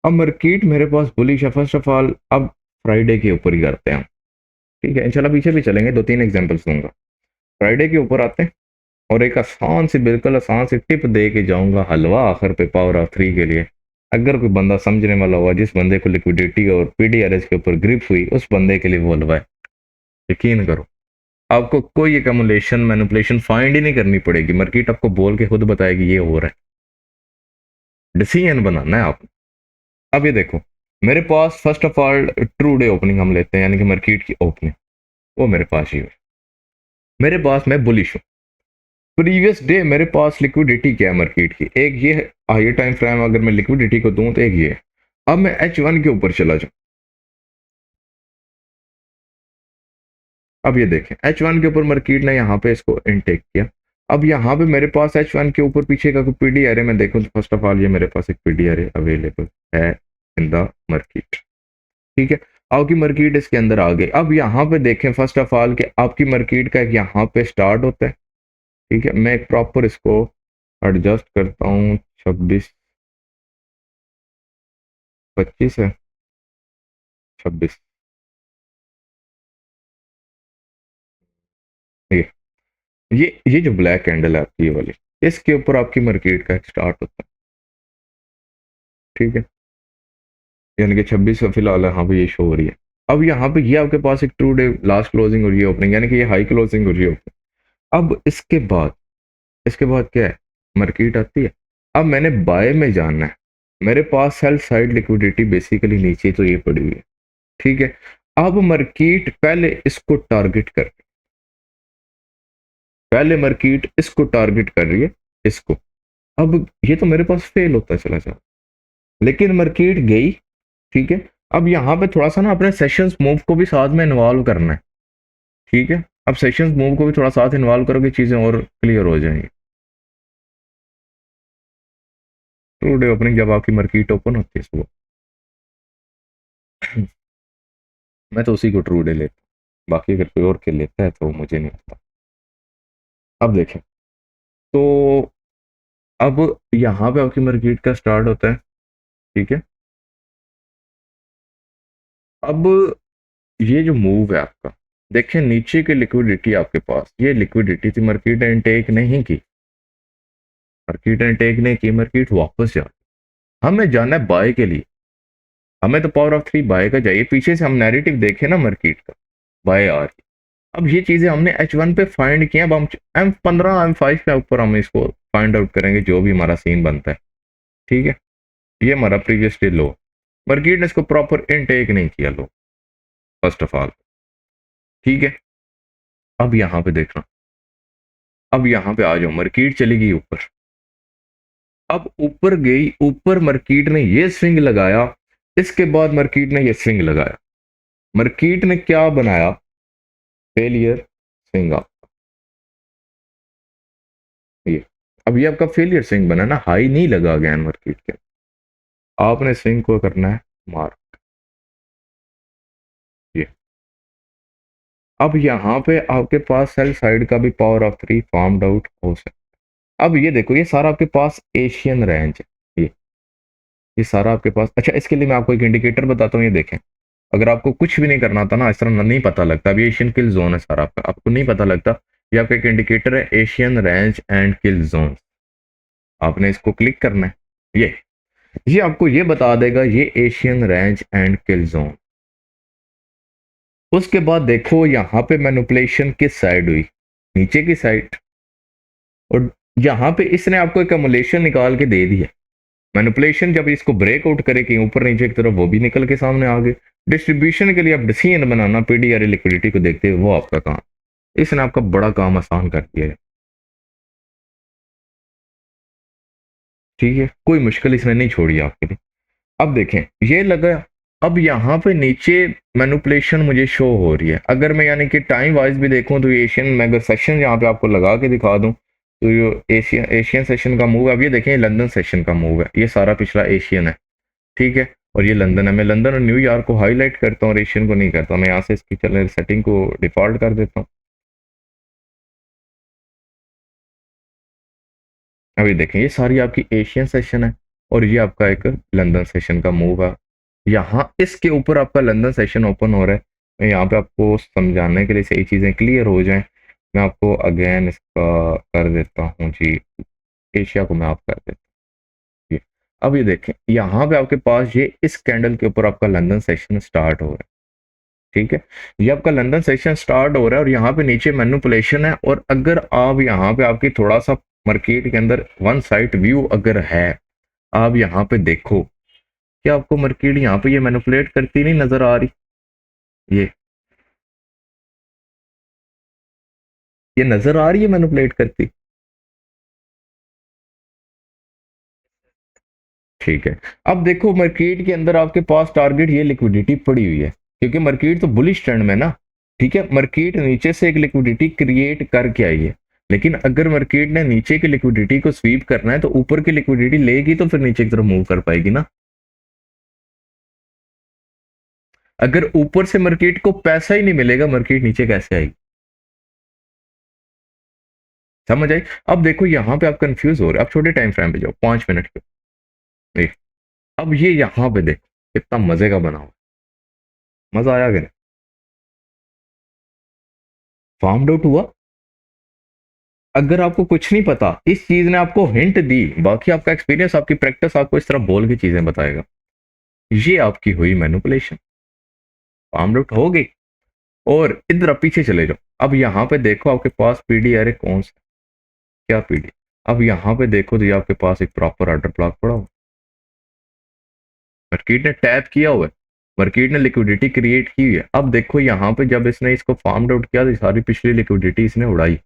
अब मार्केट मेरे पास बुलिश है, फर्स्ट ऑफ ऑल अब फ्राइडे के ऊपर ही करते हैं हम, ठीक है। इंशाल्लाह पीछे भी चलेंगे, दो तीन एग्जांपल्स दूंगा। फ्राइडे के ऊपर आते हैं, और एक आसान सी, बिल्कुल आसान सी टिप दे के जाऊंगा, हलवा आखिर पे पावर ऑफ थ्री के लिए। अगर कोई बंदा समझने वाला हुआ, जिस बंदे को लिक्विडिटी और पीडीआरएस के ऊपर ग्रिप हुई, उस बंदे के लिए वो हलवा है, यकीन करो। आपको कोई एकमुलेशन मैनिपुलेशन फाइंड ही नहीं करनी पड़ेगी, मार्केट आपको बोल के खुद बताएगी ये हो रहा है, डिसीजन बनाना है आप। अब ये देखो, मेरे पास first of all true day opening हम लेते हैं, यानी कि मार्केट की ओपनिंग, वो मेरे पास ही है। मेरे पास, मैं बुलिश हूँ। प्रीवियस डे मेरे पास लिक्विडिटी क्या है मार्केट की, एक ये है हायर टाइम फ्रेम, अगर मैं लिक्विडिटी को दूं तो एक ये है। अब मैं H1 के ऊपर चला जाऊं, अब ये देखें H1 के ऊपर मार्केट ने यहाँ पे इसको इनटेक किया। अब यहाँ पे मेरे पास H1 के ऊपर पीछे का कोई पीडी एरे मैं देखूं तो फर्स्ट ऑफ ऑल ये मेरे पास एक पीडी एरे अवेलेबल है इन द मार्केट, ठीक है। आपकी मार्केट इसके अंदर आ गई। अब यहाँ पे देखें फर्स्ट ऑफ ऑल कि आपकी मार्केट का एक यहाँ पे स्टार्ट होता है, ठीक है। मैं एक प्रॉपर इसको एडजस्ट करता हूँ, 26 25 है, 26। ये जो ब्लैक कैंडल है आपकी, ये वाली, इसके ऊपर आपकी मार्केट का स्टार्ट होता है। ठीक है, यानी कि 26 का फिलहाल यहाँ पे ये शो हो रही है। अब यहाँ पे ये आपके पास एक ट्रू डे लास्ट क्लोजिंग हो रही है, ओपनिंग, यानी कि ये हाई क्लोजिंग हो रही है ओपनिंग। अब इसके बाद क्या है, मार्केट आती है। अब मैंने बाय में जाना है, मेरे पास सेल साइड लिक्विडिटी बेसिकली नीचे तो ये पड़ी हुई है। ठीक है, अब मार्केट पहले मार्केट इसको टारगेट कर रही है, इसको। अब ये तो मेरे पास फेल होता चला जा, लेकिन मार्केट गई। ठीक है, अब यहाँ पे थोड़ा सा ना अपने सेशंस मूव को भी साथ में इन्वॉल्व करना है। ठीक है, अब सेशंस मूव को भी थोड़ा साथ इन्वॉल्व करोगे, चीजें और क्लियर हो जाएंगी। ट्रू डे ओपनिंग जब आपकी मार्केट ओपन होती है सुबह, मैं तो उसी को ट्रू डे लेता हूँ, बाकी अगर कोई और के लेता है तो मुझे नहीं पता। अब देखें, तो अब यहाँ पे आपकी मार्केट का स्टार्ट होता है। ठीक है, अब ये जो मूव है आपका, देखिए नीचे की लिक्विडिटी आपके पास, ये लिक्विडिटी थी, मार्केट ने इनटेक नहीं की, मार्केट वापस जा, हमें जाना है बाय के लिए। हमें तो पावर ऑफ 3 बाय का चाहिए। पीछे से हम नैरेटिव देखें ना मार्केट का, बाय आ रही। अब ये चीजें हमने H1 पे फाइंड किया, अब हम M15 M5 के ऊपर हम इसको फाइंड आउट करेंगे, जो भी हमारा सीन बनता है। ठीक है, ये हमारा प्रीवियस डे लो, मार्केट ने इसको प्रॉपर इनटेक नहीं किया लो, फर्स्ट ऑफ ऑल। ठीक है, अब यहाँ पे देखना, अब यहाँ पे आ जाओ, मार्केट चली गई ऊपर। अब ऊपर गई, ऊपर मार्केट ने ये स्विंग लगाया, इसके बाद मार्केट ने ये स्विंग लगाया, मार्केट ने क्या बनाया, फेलियर स्विंग आप, ये अब ये आपका फेलियर स्विंग बना ना, हाई नहीं लगा गया मार्केट के। आपने स्विंग को करना है मार्क, ये। अब यहाँ पे आपके पास सेल साइड का भी पावर ऑफ 3 फॉर्म्ड आउट हो सकता है। अब ये देखो, ये सारा आपके पास एशियन रेंज है, ये सारा आपके पास। अच्छा, इसके लिए मैं आपको एक इंडिकेटर बताता हूँ, ये देखें। अगर आपको कुछ भी नहीं करना था ना, इस तरह नहीं पता लगता, अभी एशियन किल जोन है सारा आपका, आपको नहीं पता लगता, ये आपका एक इंडिकेटर है, Asian range and kill zone. आपने इसको क्लिक करना है, ये आपको ये बता देगा, ये Asian range and kill zone. उसके बाद देखो यहाँ पे मैनिपुलेशन किस साइड हुई, नीचे की साइड, और यहाँ पे इसने आपको एक अमुलेशन निकाल के दे दिया। मैनिपुलेशन जब इसको ब्रेकआउट करे कि ऊपर नीचे की तरफ, वो भी निकल के सामने आ गए। डिस्ट्रीब्यूशन के लिए आप डिसीजन बनाना, पीडीआर लिक्विडिटी को देखते हुए, वो आपका काम, इसने आपका बड़ा काम आसान कर दिया है। ठीक है, कोई मुश्किल इसने नहीं छोड़ी आपके लिए। अब देखें, ये लगा, अब यहाँ पे नीचे मैनिपुलेशन मुझे शो हो रही है। अगर मैं यानी कि टाइम वाइज भी देखूं तो एशियन, मैं अगर सेशन यहाँ पे आपको लगा के दिखा दूं, तो ये एशियन सेशन का मूव है। अब ये देखें, लंदन सेशन का मूव है, ये सारा पिछला एशियन है। ठीक है, और ये लंदन है। मैं लंदन और न्यूयॉर्क को हाईलाइट करता हूँ और एशियन को नहीं करता। मैं यहाँ से इसकी चल सेटिंग को डिफॉल्ट कर देता हूँ। अभी देखें, ये सारी आपकी एशियन सेशन है और ये आपका एक लंदन सेशन का मूव है। यहाँ इसके ऊपर आपका लंदन सेशन ओपन हो रहा है। मैं यहाँ पे आपको समझाने के लिए, सही चीज़ें क्लियर हो जाएं, मैं आपको अगेन इसका कर देता हूँ जी, एशिया को मैं आप कर देता हूँ ये। अब ये देखें, यहाँ पे आपके पास ये इस कैंडल के ऊपर आपका लंदन सेशन स्टार्ट हो रहा है। ठीक है, ये आपका लंदन सेशन स्टार्ट हो रहा है और यहाँ पे नीचे मैनिपुलेशन है। और अगर आप यहाँ पे आपकी थोड़ा सा मार्केट के अंदर वन साइड व्यू अगर है, आप यहाँ पे देखो, क्या आपको मार्केट यहाँ पे ये मैनिपुलेट करती नहीं नजर आ रही? ये नजर आ रही है मैनिपुलेट करती। ठीक है, अब देखो मार्केट के अंदर आपके पास टारगेट ये लिक्विडिटी पड़ी हुई है, क्योंकि मार्केट तो बुलिश ट्रेंड में ना। ठीक है, मार्केट नीचे से एक लिक्विडिटी क्रिएट करके आई है, लेकिन अगर मार्केट ने नीचे की लिक्विडिटी को स्वीप करना है तो ऊपर की लिक्विडिटी लेगी तो फिर नीचे की तरफ मूव कर पाएगी ना। अगर ऊपर से मार्केट को पैसा ही नहीं मिलेगा, मार्केट नीचे कैसे आएगी? समझ आई? अब देखो यहाँ पे आप कंफ्यूज हो रहे हो, आप छोटे टाइम फ्रेम पे जाओ, 5 मिनट के। देख, अब ये यहाँ पे देखो, कितना मजे का बना हुआ, मजा आया कि नहीं? फार्म्ड आउट हुआ। अगर आपको कुछ नहीं पता, इस चीज ने आपको हिंट दी, बाकी आपका एक्सपीरियंस, आपकी प्रैक्टिस आपको इस तरह बोल के चीजें बताएगा, ये आपकी हुई मैनिपुलेशन, फार्म्ड आउट हो गई। और इधर आप पीछे चले जाओ, अब यहाँ पे देखो आपके पास पीडी अरे कौन सा, क्या पीडी। अब यहाँ पे देखो तो ये आपके पास एक प्रॉपर ऑर्डर ब्लॉक पड़ा हुआ, मार्केट ने टैप किया हुआ है, मार्केट ने लिक्विडिटी क्रिएट की हुई है। अब देखो यहाँ पे जब इसने इसको फार्म्ड आउट किया तो सारी पिछली लिक्विडिटी इसने उड़ाई।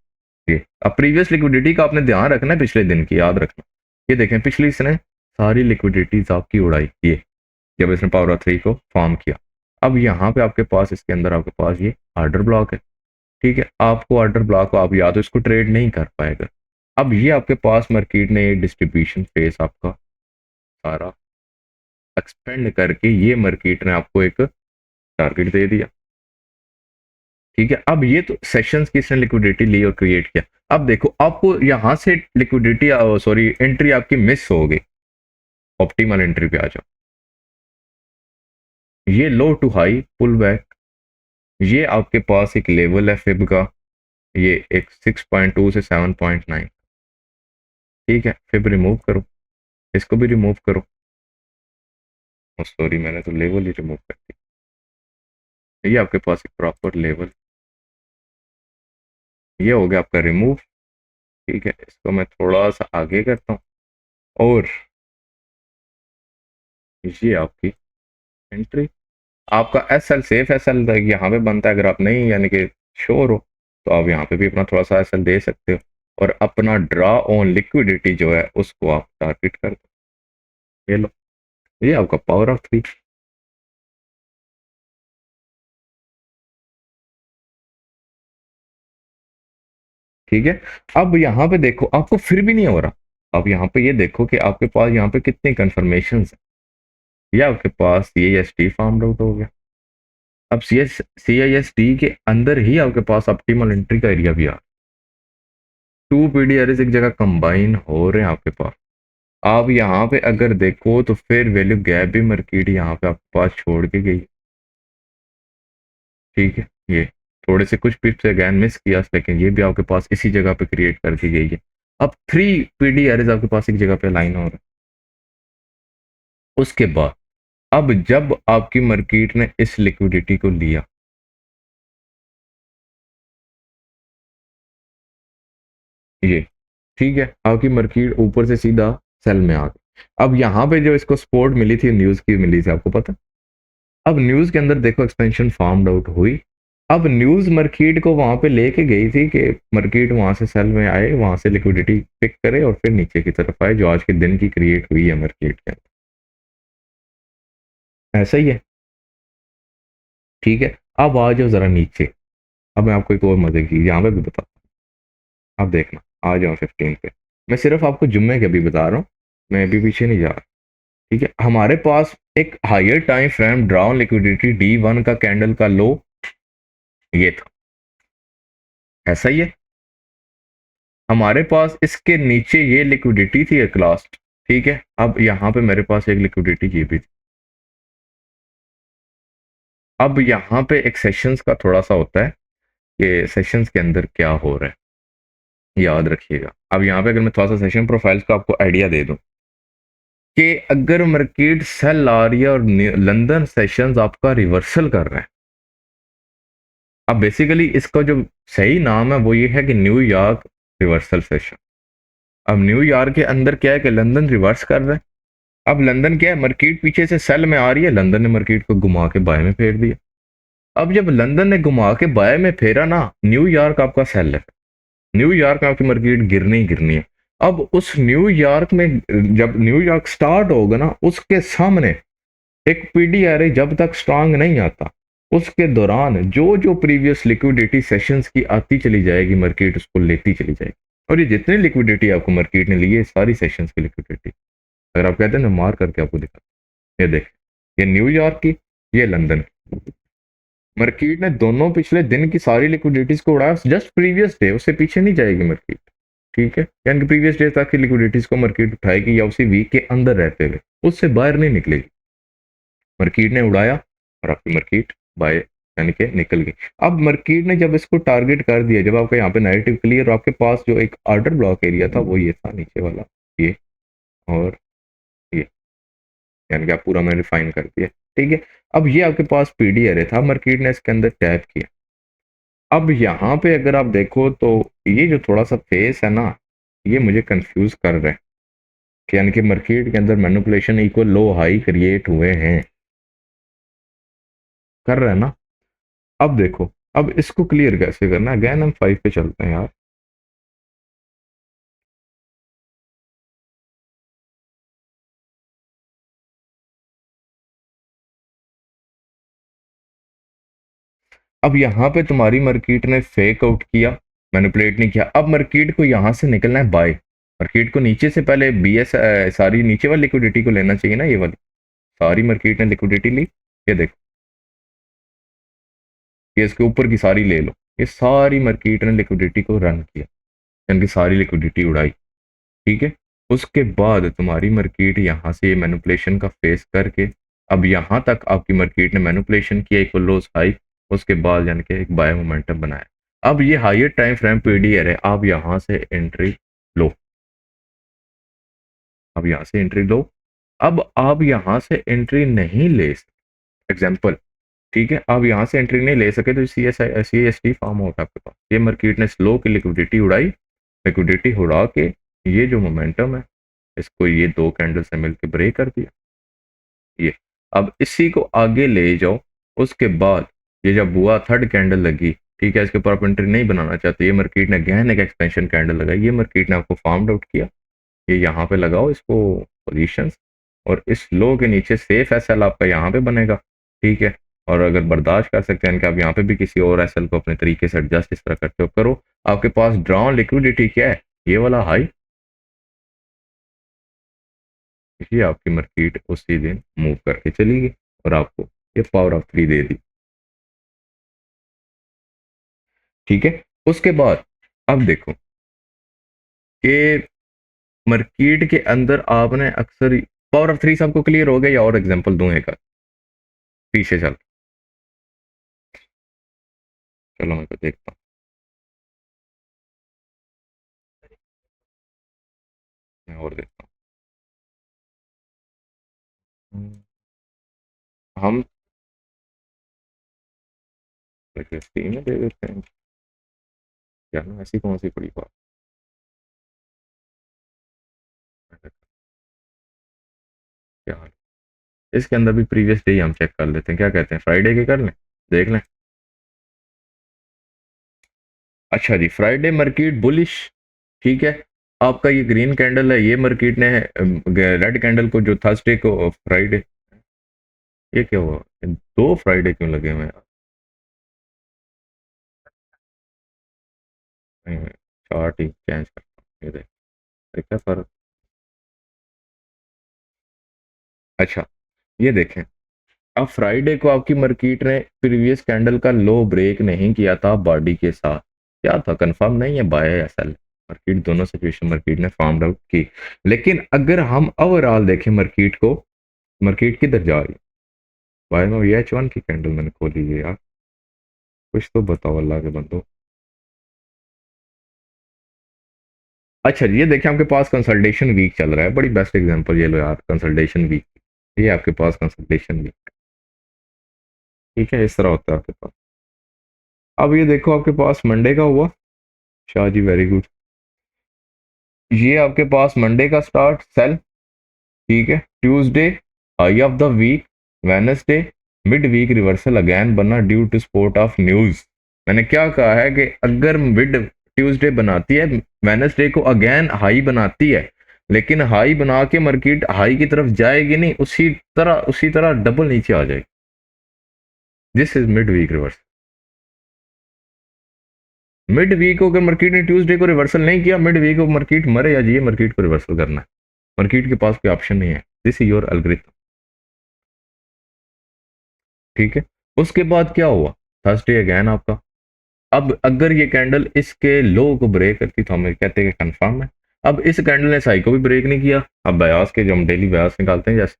ये अब प्रीवियस लिक्विडिटी का आपने ध्यान रखना है, पिछले दिन की याद रखना। ये देखें पिछली इसने सारी लिक्विडिटीज आपकी उड़ाई, ये जब इसने पावर 3 को फॉर्म किया। अब यहाँ पे आपके पास इसके अंदर आपके पास ये ऑर्डर ब्लॉक है, ठीक है। आपको ऑर्डर ब्लॉक, आप या तो इसको ट्रेड नहीं कर पाएगा। अब ये आपके पास मार्केट ने डिस्ट्रीब्यूशन फेस आपका सारा एक्सपेंड करके ये मार्केट ने आपको एक टारगेट दे दिया, ठीक है। अब ये तो सेशंस की इसने लिक्विडिटी ली और क्रिएट किया। अब देखो आपको यहां से लिक्विडिटी, सॉरी एंट्री आपकी मिस हो गई, ऑप्टिमल एंट्री पे आ जाओ। ये लो टू हाई पुल बैक, ये आपके पास एक लेवल है फिब का, ये एक 6.2 से 7.9, ठीक है। फिब रिमूव करो, इसको भी रिमूव करो, सॉरी मैंने तो लेवल ही रिमूव कर दी। ये आपके पास एक प्रॉपर लेवल, ये हो गया आपका रिमूव, ठीक है। इसको मैं थोड़ा सा आगे करता हूँ, और ये आपकी एंट्री, आपका S L safe S L यहाँ पे बनता है। अगर आप नहीं यानी कि श्योर हो तो आप यहाँ पे भी अपना थोड़ा सा एस एल दे सकते हो, और अपना ड्रा ऑन लिक्विडिटी जो है उसको आप टारगेट कर दो। ये लो, ये आपका पावर ऑफ 3, ठीक है। अब यहाँ पे देखो आपको फिर भी नहीं हो रहा। अब यहाँ पे ये देखो कि आपके पास यहाँ पे कितनी कंफर्मेशन है। ये आपके पास C I S T form out हो गया। अब सी आई एस टी के अंदर ही आपके पास ऑप्टिमल एंट्री का एरिया भी आ, टू पीडीआरएस एक जगह कंबाइन हो रहे हैं आपके पास। आप यहाँ पे अगर देखो तो फिर वैल्यू गैप भी मार्केट यहाँ पे आपके पास छोड़ के गई, ठीक है। ये थोड़े से कुछ पिप्स अगैन मिस किया, लेकिन ये भी आपके पास इसी जगह पे क्रिएट कर दी गई है। अब 3 पीडीआरएस आपके पास एक जगह पे लाइन हो रहा है। उसके बाद अब जब आपकी मार्केट ने इस लिक्विडिटी को लिया, ये ठीक है, आपकी मार्केट ऊपर से सीधा सेल में आ गई। अब यहाँ पे जो इसको सपोर्ट मिली थी न्यूज की मिली थी, आपको पता। अब न्यूज के अंदर देखो एक्सपेंशन फार्म्ड आउट हुई। अब न्यूज मार्केट को वहां पे लेके गई थी कि मार्केट वहां से सेल में आए, वहां से लिक्विडिटी पिक करे और फिर नीचे की तरफ आए, जो आज के दिन की क्रिएट हुई है मार्केट के अंदर। ऐसा ही है, ठीक है। अब आ जाओ जरा नीचे। अब मैं आपको एक और मजे की यहाँ पे भी बताता हूँ, आप देखना। आ जाओ 15 पे, मैं सिर्फ आपको जुम्मे के अभी बता रहा हूँ, मैं अभी पीछे नहीं जा रहा, ठीक है। हमारे पास एक higher time frame drawn liquidity D1 का कैंडल का लो ये था, ऐसा ही है। हमारे पास इसके नीचे ये लिक्विडिटी थी एक लास्ट, ठीक है। अब यहाँ पे मेरे पास एक लिक्विडिटी ये भी थी। अब यहाँ पे एक सेशंस का थोड़ा सा होता है कि सेशंस के अंदर क्या हो रहा है, याद रखिएगा। अब यहाँ पे अगर मैं थोड़ा सा सेशन प्रोफाइल्स का आपको आइडिया दे दूं कि अगर मार्केट सेल आ रही है और लंदन सेशंस आपका रिवर्सल कर रहा है। अब बेसिकली इसका जो सही नाम है वो ये है कि न्यूयॉर्क रिवर्सल सेशन। अब न्यूयॉर्क के अंदर क्या है कि लंदन रिवर्स कर रहा है। अब लंदन क्या है, मार्केट पीछे से सेल में आ रही है, लंदन ने मार्केट को घुमा के बाय में फेर दिया। अब जब लंदन ने घुमा के बाय में फेरा ना, न्यूयॉर्क आपका सेल है, न्यूयॉर्क में आपकी मार्केट गिरनी ही गिरनी है। अब उस न्यूयॉर्क में जब न्यूयॉर्क स्टार्ट होगा ना, उसके सामने एक पीडीआरए जब तक स्ट्रांग नहीं आता, उसके दौरान जो जो प्रीवियस लिक्विडिटी सेशंस की आती चली जाएगी, मार्केट उसको लेती चली जाएगी। और ये जितनी लिक्विडिटी आपको मार्केट ने ली है, सारी सेशंस की लिक्विडिटी। अगर आप कहते हैं मैं मार करके आपको दिखा, ये देख, ये न्यूयॉर्क की, ये लंदन की। मार्केट ने दोनों पिछले दिन की सारी लिक्विडिटीज को उड़ाया, जस्ट प्रीवियस डे, उससे पीछे नहीं जाएगी मार्केट, ठीक है। यानी प्रीवियस डे तक की लिक्विडिटीज को मार्केट उठाएगी या उसी वीक के अंदर रहते हुए, उससे बाहर नहीं निकलेगी मार्केट ने उड़ाया और आपकी मार्केट बाय यानी कि निकल गई। अब मार्केट ने जब इसको टारगेट कर दिया, जब आपका यहाँ पे नेगेटिव क्लियर, आपके पास जो एक ऑर्डर ब्लॉक एरिया था वो ये था नीचे वाला, ये और ये, यानी कि आप पूरा मैंने रिफाइन कर दिया। ठीक है, अब ये आपके पास पीडी एरे था, मार्केट ने इसके अंदर टैप किया। अब यहाँ पे अगर आप देखो तो ये जो थोड़ा सा फेस है ना, ये मुझे कंफ्यूज कर रहा है कि यानी कि मार्केट के अंदर मैनिपुलेशन इक्वल लो हाई क्रिएट हुए हैं, कर रहा है ना। अब देखो, अब इसको क्लियर कैसे करना है, अगेन हम 5 पे चलते हैं यार। अब यहाँ पे तुम्हारी मार्केट ने फेक आउट किया, मैनिपुलेट नहीं किया। अब मार्केट को यहाँ से निकलना है बाय, मार्केट को नीचे से पहले बीएस सारी नीचे वाली लिक्विडिटी को लेना चाहिए ना, ये वाली सारी मार्केट ने लिक्विडिटी ली। ये देखो, ये इसके ऊपर की सारी ले लो, ये सारी मार्केट ने लिक्विडिटी को रन किया, यानी सारी लिक्विडिटी उड़ाई। ठीक है, उसके बाद तुम्हारी मार्केट यहाँ से मैनिपुलेशन का फेस करके अब यहाँ तक आपकी मार्केट ने मैनिपुलेशन किया इक्वल लोस हाई, उसके बाद यानी कि एक बाय मोमेंटम बनाया। अब ये हायर टाइम फ्रेम पीडीआर है, आप यहाँ से एंट्री लो, अब यहाँ से एंट्री लो। अब आप यहाँ से एंट्री नहीं ले सकते, एग्जाम्पल, ठीक है, आप यहाँ से एंट्री नहीं ले सके तो CST फॉर्म आउट आपके पास। ये मार्केट ने स्लो की लिक्विडिटी उड़ाई, लिक्विडिटी उड़ा के ये जो मोमेंटम है इसको ये दो कैंडल से मिलकर ब्रेक कर दिया। ये अब इसी को आगे ले जाओ, उसके बाद ये जब हुआ थर्ड कैंडल लगी, ठीक है, इसके ऊपर आप एंट्री नहीं बनाना चाहते, ये मार्केट ने गहन एक एक्सपेंशन कैंडल लगाई, ये मार्केट ने आपको फार्म आउट किया। ये यहाँ पे लगाओ इसको पोजीशंस, और इस लो के नीचे सेफ एसएल आपका यहाँ पे बनेगा। ठीक है, और अगर बर्दाश्त कर सकते हैं कि आप यहाँ पे भी किसी और एसएल को अपने तरीके से एडजस्ट इस तरह करते हो करो। आपके पास ड्रॉन लिक्विडिटी क्या है, ये वाला हाई, ये आपकी मार्केट उसी दिन मूव करके चली गई और आपको ये पावर ऑफ 3 दे दी। ठीक है, उसके बाद अब देखो कि मार्केट के अंदर आपने अक्सर पावर ऑफ 3 सबको क्लियर हो गया, या और एग्जांपल दूं एक पीछे चल, चलो मैं देखता हूँ, मैं और देखता हूँ। हम फ्री में दे देते हैं क्या ना, ऐसी कौन सी बड़ी बात है, क्या हाल। इसके अंदर भी प्रीवियस डे हम चेक कर लेते हैं, क्या कहते हैं, फ्राइडे के कर लें, देख लें। अच्छा जी, फ्राइडे मार्केट बुलिश, ठीक है, आपका ये ग्रीन कैंडल है, ये मार्केट ने रेड कैंडल को जो थर्सडे को फ्राइडे, ये क्या हुआ, दो फ्राइडे क्यों लगे हुए हैं, चार्ट ही चेंज करता हूँ, ये देखा फर्क। अच्छा, ये देखें, अब फ्राइडे को आपकी मार्केट ने प्रीवियस कैंडल का लो ब्रेक नहीं किया था बॉडी के साथ, क्या था, कंफर्म नहीं है बाय या सेल, मार्केट दोनों सिचुएशन मार्केट ने फार्म आउट की। लेकिन अगर हम ओवरऑल देखें मार्केट को, मार्केट किधर जा रही है, बाय में ये H1 की कैंडल मैंने खोली है यार, कुछ तो बताओ अल्लाह के बंदो। अच्छा जी, ये देखें आपके पास कंसल्टेशन वीक चल रहा है, बड़ी बेस्ट एग्जांपल ये लो यार, कंसल्टेशन वीक, ये आपके पास कंसल्टेशन वीक, ठीक है, इस तरह होता है आपके पास। अब ये देखो आपके पास मंडे का हुआ, शाह जी वेरी गुड, ये आपके पास मंडे का स्टार्ट सेल, ठीक है, Tuesday high of the week, Wednesday mid week reversal again बना due to support of news. मैंने क्या कहा है कि अगर मिड ट्यूसडे बनाती है, वेडनेसडे को अगेन हाई बनाती है, लेकिन हाई बना के मार्केट हाई की तरफ जाएगी नहीं, उसी तरह डबल नीचे आ जाएगी, this is mid week reversal. Mid week को अगर मार्केट ने ट्यूसडे को रिवर्सल नहीं किया, मिड वीक को मार्केट मरे या जिए, मार्केट को रिवर्सल करना है, मार्केट के पास कोई ऑप्शन नहीं है, दिस इज योर एल्गोरिथम। ठीक है, उसके बाद क्या हुआ, थर्सडे अगेन आपका, अब अगर ये कैंडल इसके लो को ब्रेक करती तो हम कहते हैं कि कंफर्म है। अब इस कैंडल ने साई को भी ब्रेक नहीं किया, अब बयास के जो हम डेली बयास निकालते हैं जैसे,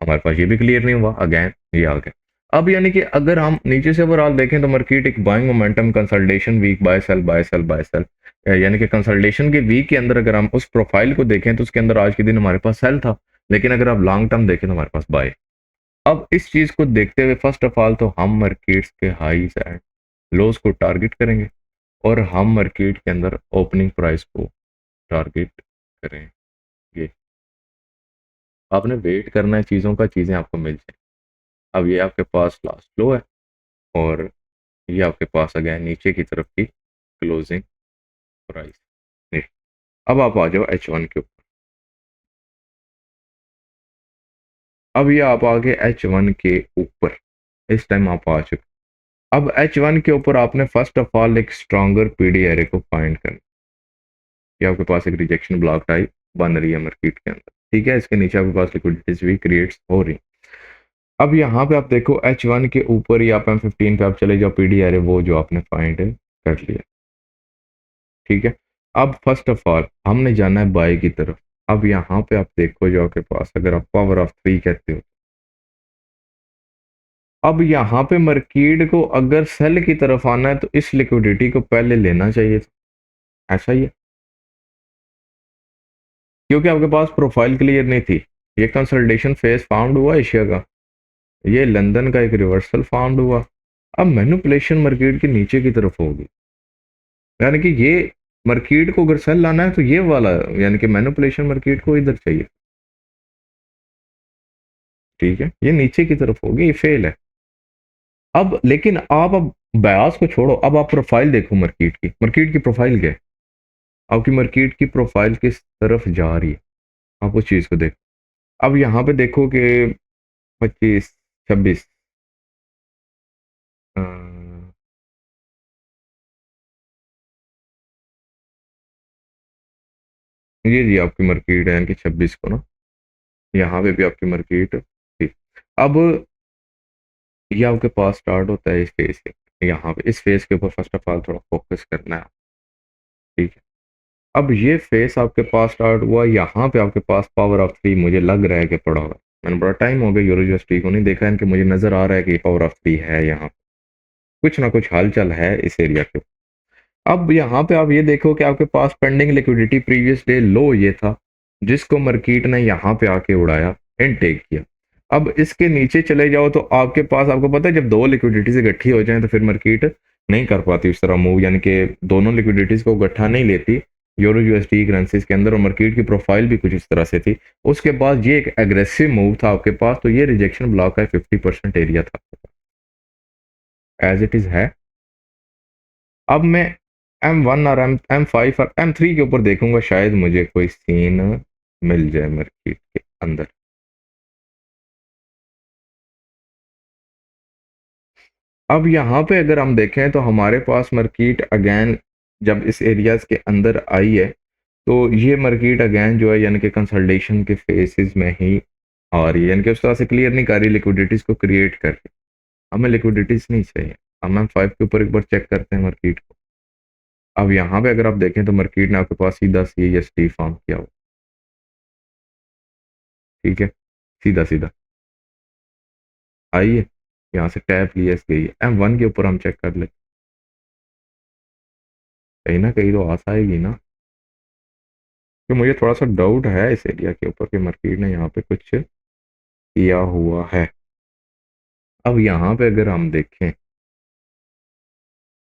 हमारे पास ये भी क्लियर नहीं हुआ, अगेन ये आ गया। अब यानी कि अगर हम नीचे से ओवरऑल देखें तो मार्केट एक buying momentum, consultation week, buy sell buy sell buy sell, यानी कि कंसल्टेशन के वीक के अंदर अगर हम उस प्रोफाइल को देखें तो उसके अंदर आज के दिन हमारे पास सेल था, लेकिन अगर आप लॉन्ग टर्म देखें तो हमारे पास बाय। अब इस चीज को देखते हुए फर्स्ट ऑफ ऑल तो हम मार्केट्स के हाईज एंड लोज को टारगेट करेंगे और हम मार्केट के अंदर ओपनिंग प्राइस को टारगेट करेंगे। आपने वेट करना है चीज़ों का, चीज़ें आपको मिल जाए। अब ये आपके पास लास्ट लो है और ये आपके पास आ गया नीचे की तरफ की क्लोजिंग प्राइस। अब आप आ जाओ H1 के ऊपर। अब ये आप आ गए H1 के ऊपर, इस टाइम आप आ चुके। अब H1 के ऊपर आपने फर्स्ट ऑफ ऑल एक स्ट्रॉन्गर पीडी एरे को फाइंड करना। ये आपके पास एक रिजेक्शन ब्लॉक टाइप बन रही है मार्केट के अंदर, ठीक है। इसके नीचे आपके पास लिक्विडिटीज भी क्रिएट्स हो रही। अब यहाँ पे आप देखो H1 के ऊपर ही आप M15 पे आप चले जाओ, पीडी एरे वो जो आपने फाइंड कर लिया, ठीक है। अब फर्स्ट ऑफ ऑल हमने जाना है बाय की तरफ। अब यहाँ पे आप देखो जो आपके पास अगर आप पावर ऑफ 3 कहते हो, अब यहाँ पे मार्केट को अगर सेल की तरफ आना है तो इस लिक्विडिटी को पहले लेना चाहिए था, ऐसा ही है। क्योंकि आपके पास प्रोफाइल क्लियर नहीं थी। ये कंसल्टेशन फेज फाउंड हुआ एशिया का, ये लंदन का एक रिवर्सल फाउंड हुआ। अब मैनिपुलेशन मार्केट के नीचे की तरफ होगी, यानी कि ये मार्केट को अगर सेल लाना है तो ये वाला, यानी कि मैनिपुलेशन मार्केट को इधर चाहिए, ठीक है। ये नीचे की तरफ होगी, ये फेल है। अब लेकिन आप अब बयास को छोड़ो, अब आप प्रोफाइल देखो मार्केट की प्रोफाइल क्या है। आपकी मार्केट की प्रोफाइल किस तरफ जा रही है, आप उस चीज को देखो। अब यहाँ पे देखो कि 25, 26, ये जी आपकी मार्केट है, यानी कि 26 को ना, यहाँ पे भी आपकी मार्केट थी। अब ये आपके पास स्टार्ट होता है इस फेज से, यहाँ पे इस फेज के ऊपर फर्स्ट ऑफ ऑल थोड़ा फोकस करना है, ठीक है। अब ये फेस आपके पास स्टार्ट हुआ, यहाँ पे आपके पास पावर ऑफ 3 मुझे लग रहा है कि पड़ा हुआ है। मैंने बड़ा टाइम हो गया यूरोजस्टी को नहीं देखा, इनके मुझे नजर आ रहा है कि पावर ऑफ 3 है यहाँ, कुछ ना कुछ हलचल है इस एरिया के। अब यहाँ पे आप ये देखो कि आपके पास pending liquidity previous day low ये था, जिसको मार्केट ने यहाँ पे आके उड़ाया, इनटेक किया। अब इसके नीचे चले जाओ तो आपके पास, आपको पता है जब दो लिक्विडिटीज इकट्ठी हो जाए तो फिर मार्केट नहीं कर पाती इस तरह मूव, यानी कि दोनों लिक्विडिटीज को इकट्ठा नहीं लेती यूरो यूएसडी करेंसीज के अंदर, और मार्केट की प्रोफाइल भी कुछ इस तरह से थी। उसके बाद ये एक एग्रेसिव मूव था आपके पास, तो ये रिजेक्शन ब्लॉक का 50% एरिया था एज इट इज है। अब मैं M1 और M5 और M3 के ऊपर देखूंगा, शायद मुझे कोई सीन मिल जाए मार्केट के अंदर। अब यहाँ पे अगर हम देखें तो हमारे पास मार्केट अगेन जब इस एरियाज के अंदर आई है तो ये मार्केट अगेन जो है यानी कि कंसल्टेशन के फेसेस में ही आ रही है, यानी कि उस तरह से क्लियर नहीं कर रही, लिक्विडिटीज को क्रिएट कर रही। हमें लिक्विडिटीज नहीं चाहिए। हम M5 के ऊपर एक बार चेक करते हैं मार्केट को। अब यहाँ पे अगर आप देखें तो मार्केट ने आपके पास सीधा CST फॉर्म किया हुआ, ठीक है, सीधा सीधा आई है, यहाँ से टैप लिया, गई है। M1 के ऊपर हम चेक कर ले, कहीं ना कहीं तो आस आएगी ना। तो मुझे थोड़ा सा डाउट है इस एरिया के ऊपर कि मार्केट ने यहाँ पे कुछ किया हुआ है। अब यहाँ पे अगर हम देखें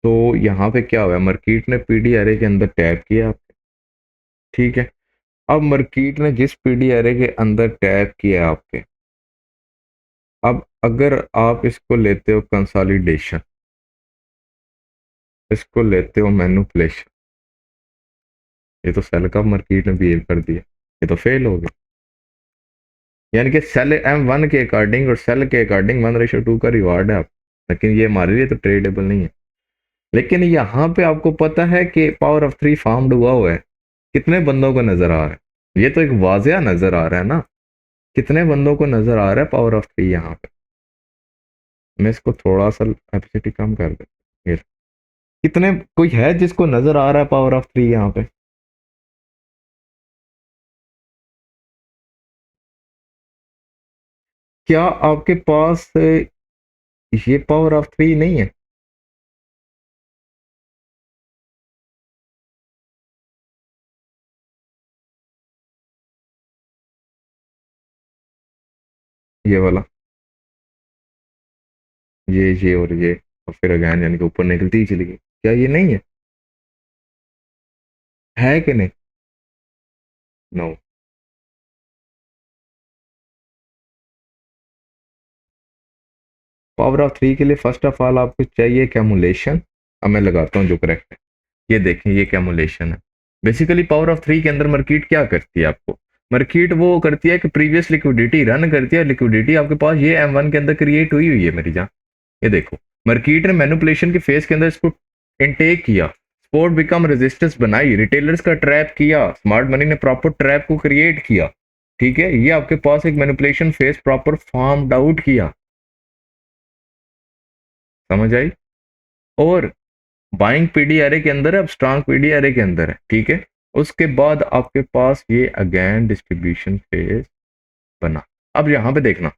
तो यहाँ पे क्या हुआ है, मार्केट ने पीडी एरे के अंदर टैप किया, ठीक है। अब मार्केट ने जिस पीडी एरे के अंदर टैप किया आपके, अब अगर आप इसको लेते हो कंसोलिडेशन, इसको लेते हो मैनिपुलेशन, ये तो सेल का मार्केट ने बिहेव कर दिया, ये तो फेल हो गया। यानी कि सेल M1 के अकॉर्डिंग और सेल के अकॉर्डिंग 1:2 का रिवार्ड है आप, लेकिन ये हमारे लिए तो ट्रेडेबल नहीं है। लेकिन यहाँ पे आपको पता है कि पावर ऑफ 3 फार्म्ड हुआ है, कितने बंदों को नजर आ रहा है, ये तो एक वाजिया नजर आ रहा है ना, कितने बंदों को नजर आ रहा है पावर ऑफ 3 यहाँ पे। मैं इसको थोड़ा सा एपिसिटी कम कर दे, ये कितने, कोई है जिसको नजर आ रहा है पावर ऑफ 3 यहाँ पे? क्या आपके पास ये पावर ऑफ 3 नहीं है? ये वाला, ये और ये, और फिर अगेन यानी कि ऊपर निकलती ही चली गई, क्या ये नहीं है कि नहीं? नो। पावर ऑफ 3 के लिए फर्स्ट ऑफ ऑल आपको चाहिए कैमुलेशन। अब मैं लगाता हूँ जो करेक्ट है। ये देखें, ये कैमुलेशन है। बेसिकली पावर ऑफ 3 के अंदर मर्कीट क्या करती है आपको? मर्कीट वो करती है कि प्रीवियस लिक्विडिटी रन करती है, लिक्विडिटी आपके पास ये M1 के अंदर क्रिएट हुई हुई है मेरी जान। ये देखो, मर्कीट ने मैनिपुलेशन के फेज के अंदर इसको इनटेक किया, स्पोर्ट बिकम रेजिस्टेंस बनाई, रिटेलर्स का ट्रैप किया, स्मार्ट मनी ने प्रॉपर ट्रैप को क्रिएट किया। ठीक है, ये आपके पास एक manipulation phase proper formed out किया। समझ आई? और बाइंग पीडी एरे के अंदर है, अब स्ट्रांग पीडी एरे के अंदर है। ठीक है, उसके बाद आपके पास ये अगेन डिस्ट्रीब्यूशन फेज बना। अब यहां पे देखना,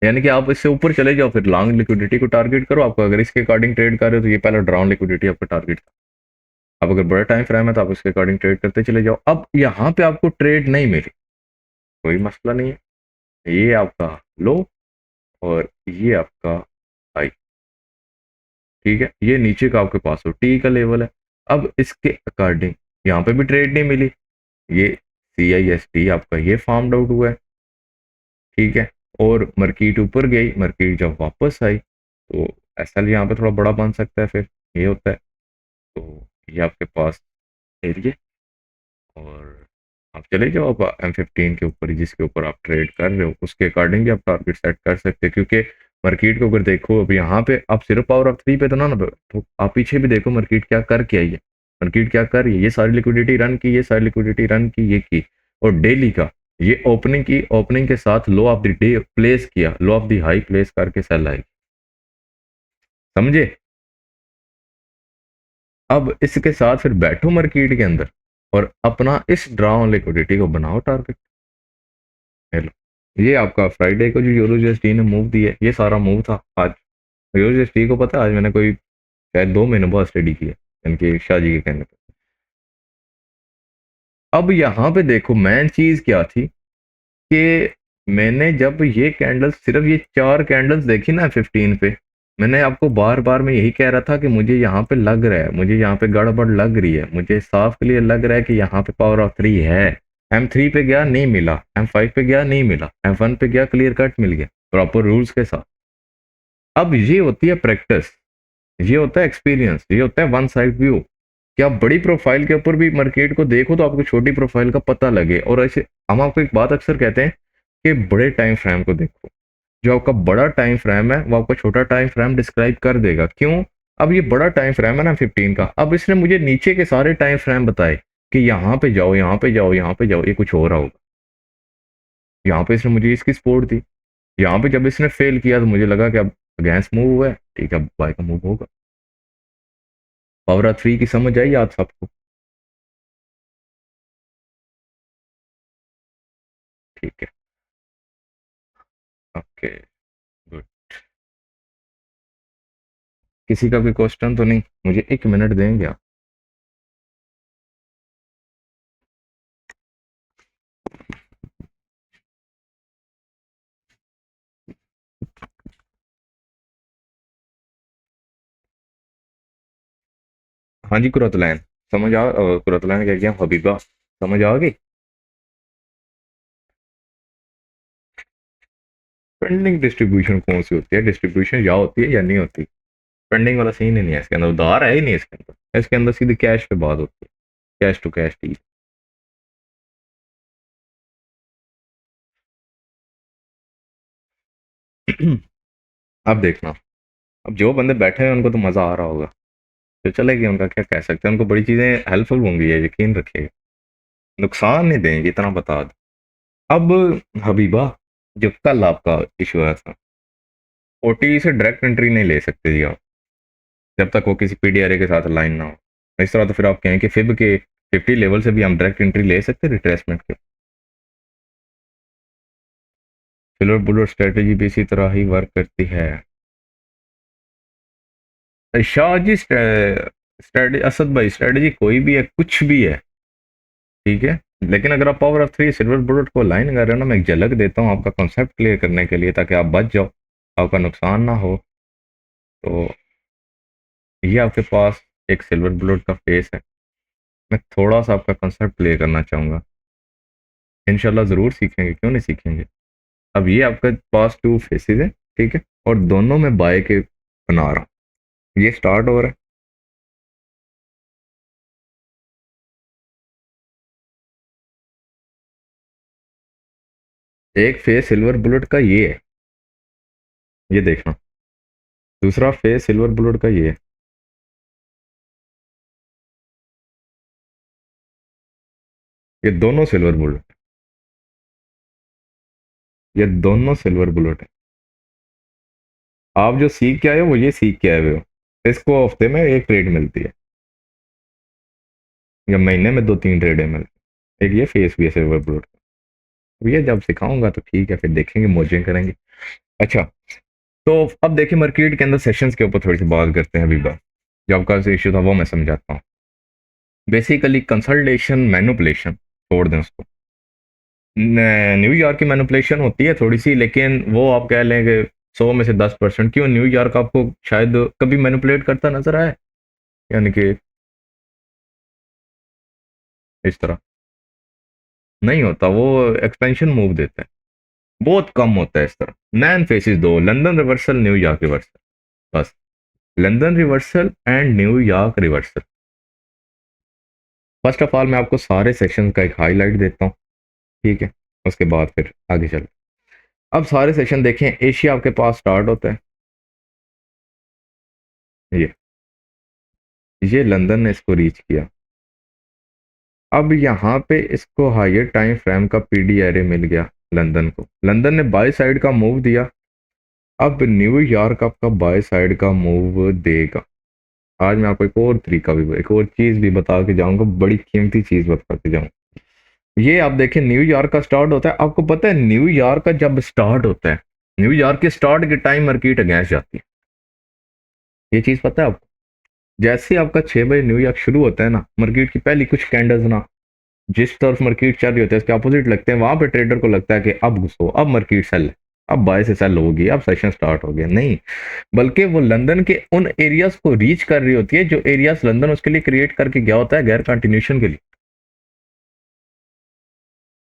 यानी कि आप इससे ऊपर चले जाओ, फिर लॉन्ग लिक्विडिटी को टारगेट करो। आपको अगर इसके अकॉर्डिंग ट्रेड कर रहे हो तो ये पहला डाउन लिक्विडिटी आपका टारगेट था। अब अगर बड़ा टाइम फ्रेम है तो आप इसके अकॉर्डिंग ट्रेड करते चले जाओ। अब यहाँ पे आपको ट्रेड नहीं मिली, कोई मसला नहीं है, ये आपका लो और ये आपका हाई। ठीक है, ये नीचे का आपके पास हो टी का लेवल है। अब इसके अकॉर्डिंग यहाँ पे भी ट्रेड नहीं मिली, ये CIST आपका ये फार्म्ड आउट हुआ है। ठीक है, और मार्केट ऊपर गई, मार्केट जब वापस आई तो SL यहाँ पे थोड़ा बड़ा बन सकता है, फिर ये होता है। तो ये आपके पास एरिया, और आप चले जाओ अब M15 के ऊपर, जिसके ऊपर आप ट्रेड कर रहे हो उसके अकॉर्डिंग भी आप टारगेट सेट कर सकते हैं। क्योंकि मार्केट को अगर देखो, अब यहाँ पे आप सिर्फ पावर ऑफ 3 पे तो ना, तो आप पीछे भी देखो मार्केट क्या कर क्या है। मार्केट क्या कर रही है, ये सारी लिक्विडिटी रन की, ये सारी लिक्विडिटी रन की, ये की। और डेली का ये ओपनिंग की, ओपनिंग के साथ लो ऑफ द डे प्लेस किया, लो ऑफ द हाई प्लेस करके सेल आई। समझे? अब इसके साथ फिर बैठो मार्केट के अंदर और अपना इस ड्राउन लिक्विडिटी को बनाओ टारगेट। हेलो, ये आपका फ्राइडे को जो यूरोजेएसटी ने मूव दिया, ये सारा मूव था आज। यूरोजेएसटी को पता है, आज मैंने कोई शायद 2 महीने बाद स्टडी किया इनके शाह जी के कहने पे। अब यहाँ पे देखो मेन चीज क्या थी कि मैंने जब ये कैंडल्स, सिर्फ ये 4 कैंडल्स देखी ना 15 पे, मैंने आपको बार बार मैं यही कह रहा था कि मुझे यहाँ पे लग रहा है, मुझे यहाँ पे गड़बड़ लग रही है, मुझे साफ क्लियर लग रहा है कि यहाँ पे पावर ऑफ 3 है। M3 पे गया नहीं मिला, M5 पे गया नहीं मिला, M1 पे गया क्लियर कट मिल गया प्रॉपर रूल्स के साथ। अब ये होती है प्रैक्टिस, ये होता है एक्सपीरियंस, ये होता है वन साइड व्यू। कि आप बड़ी प्रोफाइल के ऊपर भी मार्केट को देखो तो आपको छोटी प्रोफाइल का पता लगे। और ऐसे हम आपको एक बात अक्सर कहते हैं कि बड़े टाइम फ्रेम को देखो, जो आपका बड़ा टाइम फ्रेम है वो आपका छोटा टाइम फ्रेम डिस्क्राइब कर देगा। क्यों? अब ये बड़ा टाइम फ्रेम है ना 15 का, अब इसने मुझे नीचे के सारे टाइम फ्रेम बताए कि यहाँ पे जाओ, यहाँ पे जाओ, यहाँ पे जाओ, ये कुछ हो रहा होगा। यहाँ पे इसने मुझे इसकी सपोर्ट दी, यहाँ पे जब इसने फेल किया तो मुझे लगा कि अब अगेंस्ट मूव हुआ है, ठीक है बाय का मूव होगा। पावर 3 की समझ आई आज सबको? ठीक है, ओके, गुड। किसी का भी क्वेश्चन तो नहीं? मुझे 1 मिनट देंगे आप? हाँ जी, कुरतलैन समझ आ, कुरतलैन कह गया हबीबा, समझ आ गई? पेंडिंग डिस्ट्रीब्यूशन कौन सी होती है? डिस्ट्रीब्यूशन या होती है या नहीं होती। पेंडिंग वाला सीन ही नहीं है इसके अंदर, उधार है ही नहीं इसके अंदर। इसके अंदर सीधी कैश पे बात होती है, कैश टू कैश डील। अब देखना, अब जो बंदे बैठे हैं उनको तो मजा आ रहा होगा, तो चलेगी, उनका क्या कह सकते हैं, उनको बड़ी चीजें हेल्पफुल होंगी, ये यकीन रखिएगा, नुकसान नहीं देंगे, इतना बता दो। अब हबीबा, जो कल आपका इशू आया था, OT से डायरेक्ट एंट्री नहीं ले सकते जी आप, जब तक वो किसी PDRA के साथ लाइन ना हो। इस तरह तो फिर आप कहें कि फिब के 50 लेवल से भी हम डायरेक्ट एंट्री ले सकते हैं रिट्रेसमेंट के। सिल्वर बुलेट स्ट्रेटेजी भी इसी तरह ही वर्क करती है। शाह जी स्ट्रेटेजी, असद भाई स्ट्रेटेजी कोई भी है, कुछ भी है, ठीक है, लेकिन अगर आप पावर ऑफ 3 सिल्वर बुलेट को लाइन कर रहे हो ना, मैं एक झलक देता हूँ आपका कॉन्सेप्ट क्लियर करने के लिए, ताकि आप बच जाओ, आपका नुकसान ना हो। तो ये आपके पास एक सिल्वर बुलेट का फेस है। मैं थोड़ा सा आपका कंसेप्ट क्लियर करना चाहूँगा, इंशाल्लाह ज़रूर सीखेंगे, क्यों नहीं सीखेंगे। अब ये आपके पास टू फेसेस है, ठीक है, और दोनों में बाय के बना रहा हूँ, ये स्टार्ट हो रहा है। एक फेस सिल्वर बुलेट का ये है, ये देखना। दूसरा फेस सिल्वर बुलेट का ये है। ये दोनों सिल्वर बुलेट, ये दोनों सिल्वर बुलेट है। आप जो सीख के आए हो वो ये सीख के आए हुए हो। इसको हफ्ते में एक ट्रेड मिलती है, या महीने में 2-3 ट्रेडें मिलती। एक ये फेस भी है सिल्वर बुलेट का। अब ये जब सिखाऊंगा तो ठीक है, फिर देखेंगे, मौजें करेंगे। अच्छा, तो अब देखिए मार्केट के अंदर सेशंस के ऊपर थोड़ी सी बात करते हैं। अभी बात जो आपका इशू था वो मैं समझाता हूँ। बेसिकली कंसल्टेशन मैनुपुलेशन छोड़ दें उसको। न्यूयॉर्क की मैनुपुलेशन होती है थोड़ी सी, लेकिन वो आप कह लें कि 100 में से 10%। क्यों, न्यूयॉर्क आपको शायद कभी मैनुपुलेट करता नजर आए, यानी कि इस तरह नहीं होता, वो एक्सपेंशन मूव देता है, बहुत कम होता है इस तरह। नैन फेसिस दो, लंदन रिवर्सल, न्यूयॉर्क रिवर्सल, बस। London reversal and New York reversal. First of all मैं आपको सारे सेशन का एक हाईलाइट देता हूँ, ठीक है, उसके बाद फिर आगे चल। अब सारे सेशन देखें, एशिया आपके पास स्टार्ट होता है, ये लंदन ने इसको रीच किया। अब यहाँ पे इसको हायर टाइम फ्रेम का पीडी एरे मिल गया लंदन को, लंदन ने बाय साइड का मूव दिया। अब न्यूयॉर्क आपका बाय साइड का मूव देगा। आज मैं आपको एक और तरीका भी, एक और चीज भी बता के जाऊंगा, बड़ी कीमती चीज बता के जाऊंगा। ये आप देखें, न्यूयॉर्क का स्टार्ट होता है, आपको पता है न्यूयॉर्क का जब स्टार्ट होता है, न्यूयॉर्क के स्टार्ट के टाइम मार्केट अगेंस्ट जाती है, ये चीज पता है आपको। जैसे ही आपका 6 बजे न्यूयॉर्क शुरू होता है ना, मार्केट की पहली कुछ कैंडल्स ना जिस तरफ मार्केट चल रही होती है इसके अपोजिट लगते हैं, वहां पे ट्रेडर को लगता है कि अब घुसो, अब मार्केट सेल है, अब बाय से सेल होगी, अब सेशन स्टार्ट हो गया। नहीं, बल्कि वो लंदन के उन एरियाज को रीच कर रही होती है जो एरियाज लंदन उसके लिए क्रिएट करके गया होता है गैर कंटिन्यूशन के लिए।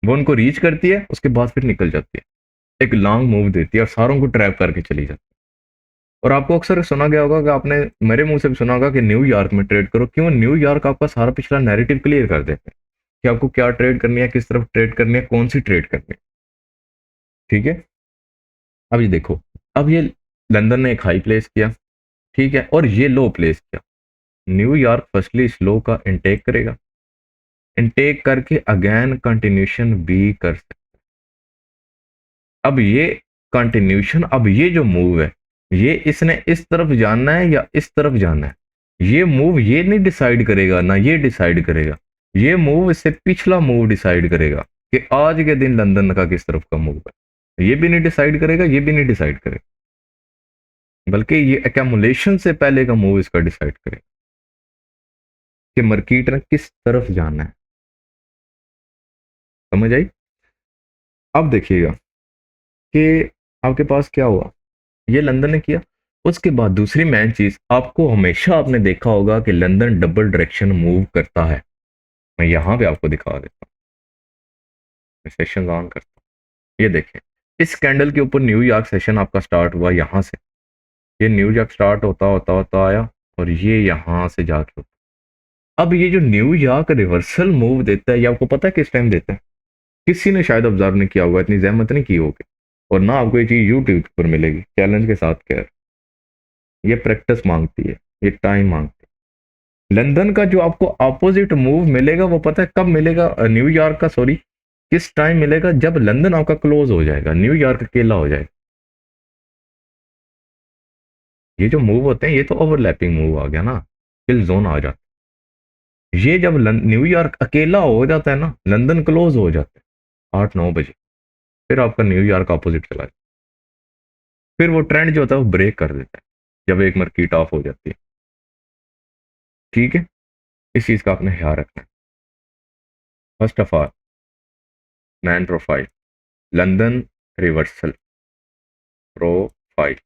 वो उनको रीच करती है, उसके बाद फिर निकल जाती है, एक लॉन्ग मूव देती है और सारों को ट्रैप करके चली जाती है। और आपको अक्सर सुना गया होगा कि आपने मेरे मुंह से भी सुना होगा कि न्यूयॉर्क में ट्रेड करो। क्यों, न्यूयॉर्क आपका सारा पिछला नैरेटिव क्लियर कर देते हैं कि आपको क्या ट्रेड करनी है, किस तरफ ट्रेड करनी है, कौन सी ट्रेड करनी है, ठीक है। अब ये देखो, अब ये लंदन ने एक हाई प्लेस किया, ठीक है, और ये लो प्लेस किया। न्यूयॉर्क फर्स्टली इस लो का इनटेक करेगा, इनटेक करके अगेन कंटिन्यूशन भी कर सकते। अब ये कंटिन्यूशन, अब ये जो मूव है, ये इसने इस तरफ जाना है या इस तरफ जाना है, ये मूव ये नहीं डिसाइड करेगा, ना ये डिसाइड करेगा, ये मूव इससे पिछला मूव डिसाइड करेगा कि आज के दिन लंदन का किस तरफ का मूव है। ये भी नहीं डिसाइड करेगा, ये भी नहीं डिसाइड करेगा, बल्कि ये एक्यूमुलेशन से पहले का मूव इसका डिसाइड करेगा कि मार्केट ने किस तरफ जाना है। समझ आई। अब देखिएगा कि आपके पास क्या हुआ, ये लंदन ने किया। उसके बाद दूसरी मेन चीज, आपको हमेशा आपने देखा होगा कि लंदन डबल डायरेक्शन मूव करता है। मैं यहां पे आपको दिखा देता हूँ, सेशन ऑन करता हूँ, ये देखें, इस कैंडल के ऊपर न्यूयॉर्क सेशन आपका स्टार्ट हुआ यहां से, ये न्यूयॉर्क स्टार्ट होता होता होता आया और ये यहां से जाके होता। अब ये जो न्यूयॉर्क रिवर्सल मूव देता है, ये आपको पता है किस टाइम देता है? किसी ने शायद ऑब्जर्व नहीं किया होगा, इतनी जहमत नहीं की होगी, और ना आपको ये चीज यूट्यूब पर मिलेगी, चैलेंज के साथ कह रहा, ये प्रैक्टिस मांगती है, ये टाइम मांगती है। लंदन का जो आपको अपोजिट मूव मिलेगा वो पता है कब मिलेगा, न्यूयॉर्क का, सॉरी, किस टाइम मिलेगा? जब लंदन आपका क्लोज हो जाएगा, न्यूयॉर्क अकेला हो जाएगा। ये जो मूव होते हैं ये तो ओवरलैपिंग मूव आ गया ना, किल जोन आ जाता है। ये जब न्यूयॉर्क अकेला हो जाता है ना, लंदन क्लोज हो जाता है 8-9 बजे, फिर आपका न्यूयॉर्क अपोजिट चला जाए, फिर वो ट्रेंड जो होता है वो ब्रेक कर देता है जब एक मार्केट ऑफ हो जाती है। ठीक है, इस चीज का आपने ख्याल रखना है। First of all, man profile, London reversal profile,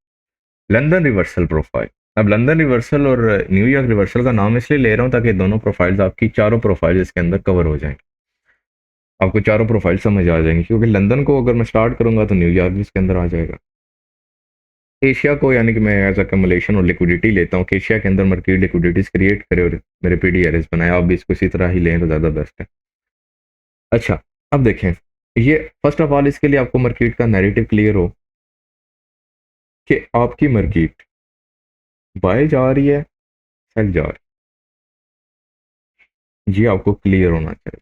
London reversal profile. अब लंदन रिवर्सल और न्यूयॉर्क रिवर्सल का नाम इसलिए ले रहा हूं ताकि दोनों प्रोफाइल्स, आपकी चारों प्रोफाइल इसके अंदर कवर हो जाएंगे, आपको चारों प्रोफाइल समझ आ जाएंगी। क्योंकि लंदन को अगर मैं स्टार्ट करूंगा तो न्यूयॉर्क भी इसके अंदर आ जाएगा। एशिया को यानी कि मैं एज अ कमुलेशन और लिक्विडिटी लेता हूँ कि एशिया के अंदर मार्केट लिक्विडिटीज क्रिएट करे और मेरे पीडीआरएस बनाए, आप भी इसको इसी तरह ही लें तो ज़्यादा बेस्ट है। अच्छा, अब देखें, ये फर्स्ट ऑफ ऑल इसके लिए आपको मार्केट का नैरेटिव क्लियर हो कि आपकी मार्केट बाय जा रही है, सेल जा रही है, ये आपको क्लियर होना चाहिए।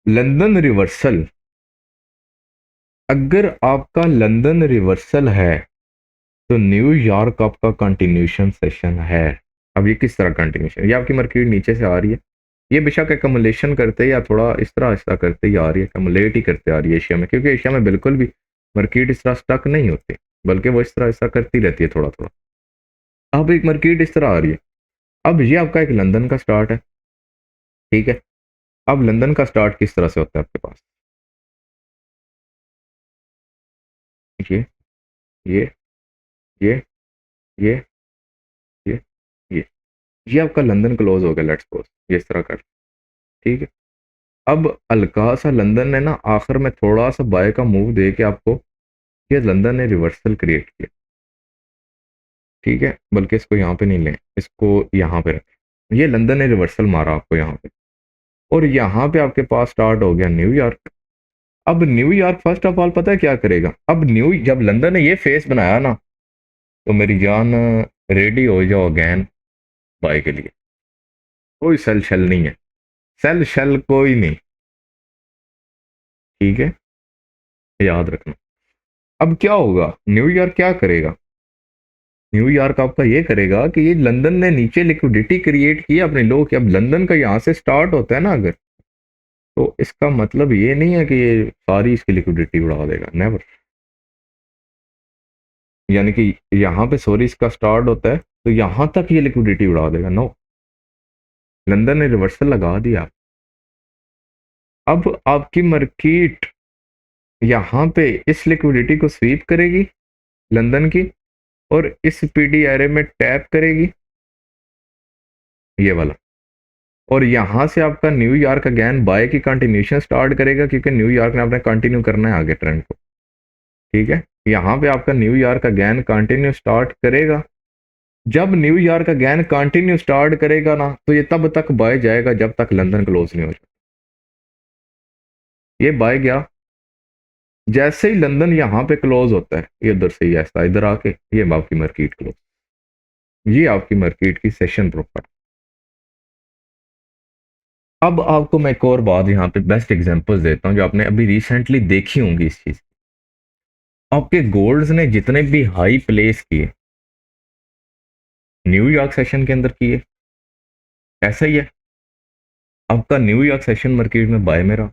लंदन रिवर्सल, अगर आपका लंदन रिवर्सल है तो न्यूयॉर्क आपका कंटिन्यूशन सेशन है। अब ये किस तरह कंटिन्यूशन, ये आपकी मार्केट नीचे से आ रही है, ये बेशक एकमुलेशन करते या थोड़ा इस तरह ऐसा करते ही आ रही है, एकमुलेट ही करते आ रही है एशिया में, क्योंकि एशिया में बिल्कुल भी मार्केट इस तरह स्टक नहीं होती, बल्कि वो इस तरह ऐसा करती रहती है थोड़ा थोड़ा। अब एक मार्केट इस तरह आ रही है, अब ये आपका एक लंदन का स्टार्ट है, ठीक है। अब लंदन का स्टार्ट किस तरह से होता है आपके पास, ये ये ये ये ये ये ये आपका लंदन क्लोज हो गया, लेट्स सपोज ये इस तरह कर, ठीक है। अब हल्का सा लंदन ने ना आखिर में थोड़ा सा बाय का मूव दे के आपको, ये लंदन ने रिवर्सल क्रिएट किया, ठीक है। बल्कि इसको यहाँ पे नहीं लें, इसको यहाँ पे रखें, ये लंदन ने रिवर्सल मारा आपको यहाँ पे, और यहाँ पे आपके पास स्टार्ट हो गया न्यूयॉर्क। अब न्यूयॉर्क फर्स्ट ऑफ ऑल पता है क्या करेगा, अब जब लंदन ने ये फेस बनाया ना, तो मेरी जान रेडी हो जाओ अगैन बाय के लिए। कोई सेल शेल नहीं है, सेल शेल कोई नहीं, ठीक है, याद रखना। अब क्या होगा, न्यूयॉर्क क्या करेगा, न्यूयॉर्क आपका ये करेगा कि ये लंदन ने नीचे लिक्विडिटी क्रिएट की अपने लोग की, अब लंदन का यहाँ से स्टार्ट होता है ना अगर, तो इसका मतलब ये नहीं है कि ये सारी इसकी लिक्विडिटी उड़ा देगा, नेवर। यानी कि यहाँ पे सॉरी इसका स्टार्ट होता है तो यहाँ तक ये लिक्विडिटी उड़ा देगा, नो। लंदन ने रिवर्सल लगा दिया, अब आपकी मार्केट यहाँ पे इस लिक्विडिटी को स्वीप करेगी लंदन की, और इस पीडीआरए में टैप करेगी ये वाला, और यहां से आपका न्यूयॉर्क अगेन बाय की कंटिन्यूशन स्टार्ट करेगा, क्योंकि न्यूयॉर्क ने अपने कंटिन्यू करना है आगे ट्रेंड को, ठीक है। यहाँ पे आपका न्यूयॉर्क अगेन कंटिन्यू स्टार्ट करेगा, जब न्यूयॉर्क अगेन कंटिन्यू स्टार्ट करेगा ना, तो ये तब तक बाय जाएगा जब तक लंदन क्लोज नहीं हो जाता। ये बाय गया, जैसे ही लंदन यहाँ पे क्लोज होता है, ये उधर से ही ऐसा इधर आके ये आपकी मार्केट क्लोज, ये आपकी मार्केट की सेशन प्रोफाइल। अब आपको मैं एक और बात यहाँ पे बेस्ट एग्जांपल्स देता हूँ जो आपने अभी रिसेंटली देखी होंगी इस चीज। आपके गोल्ड्स ने जितने भी हाई प्लेस किए न्यूयॉर्क सेशन के अंदर किए, ऐसा ही है। आपका न्यूयॉर्क सेशन मार्केट में बाय में रहा,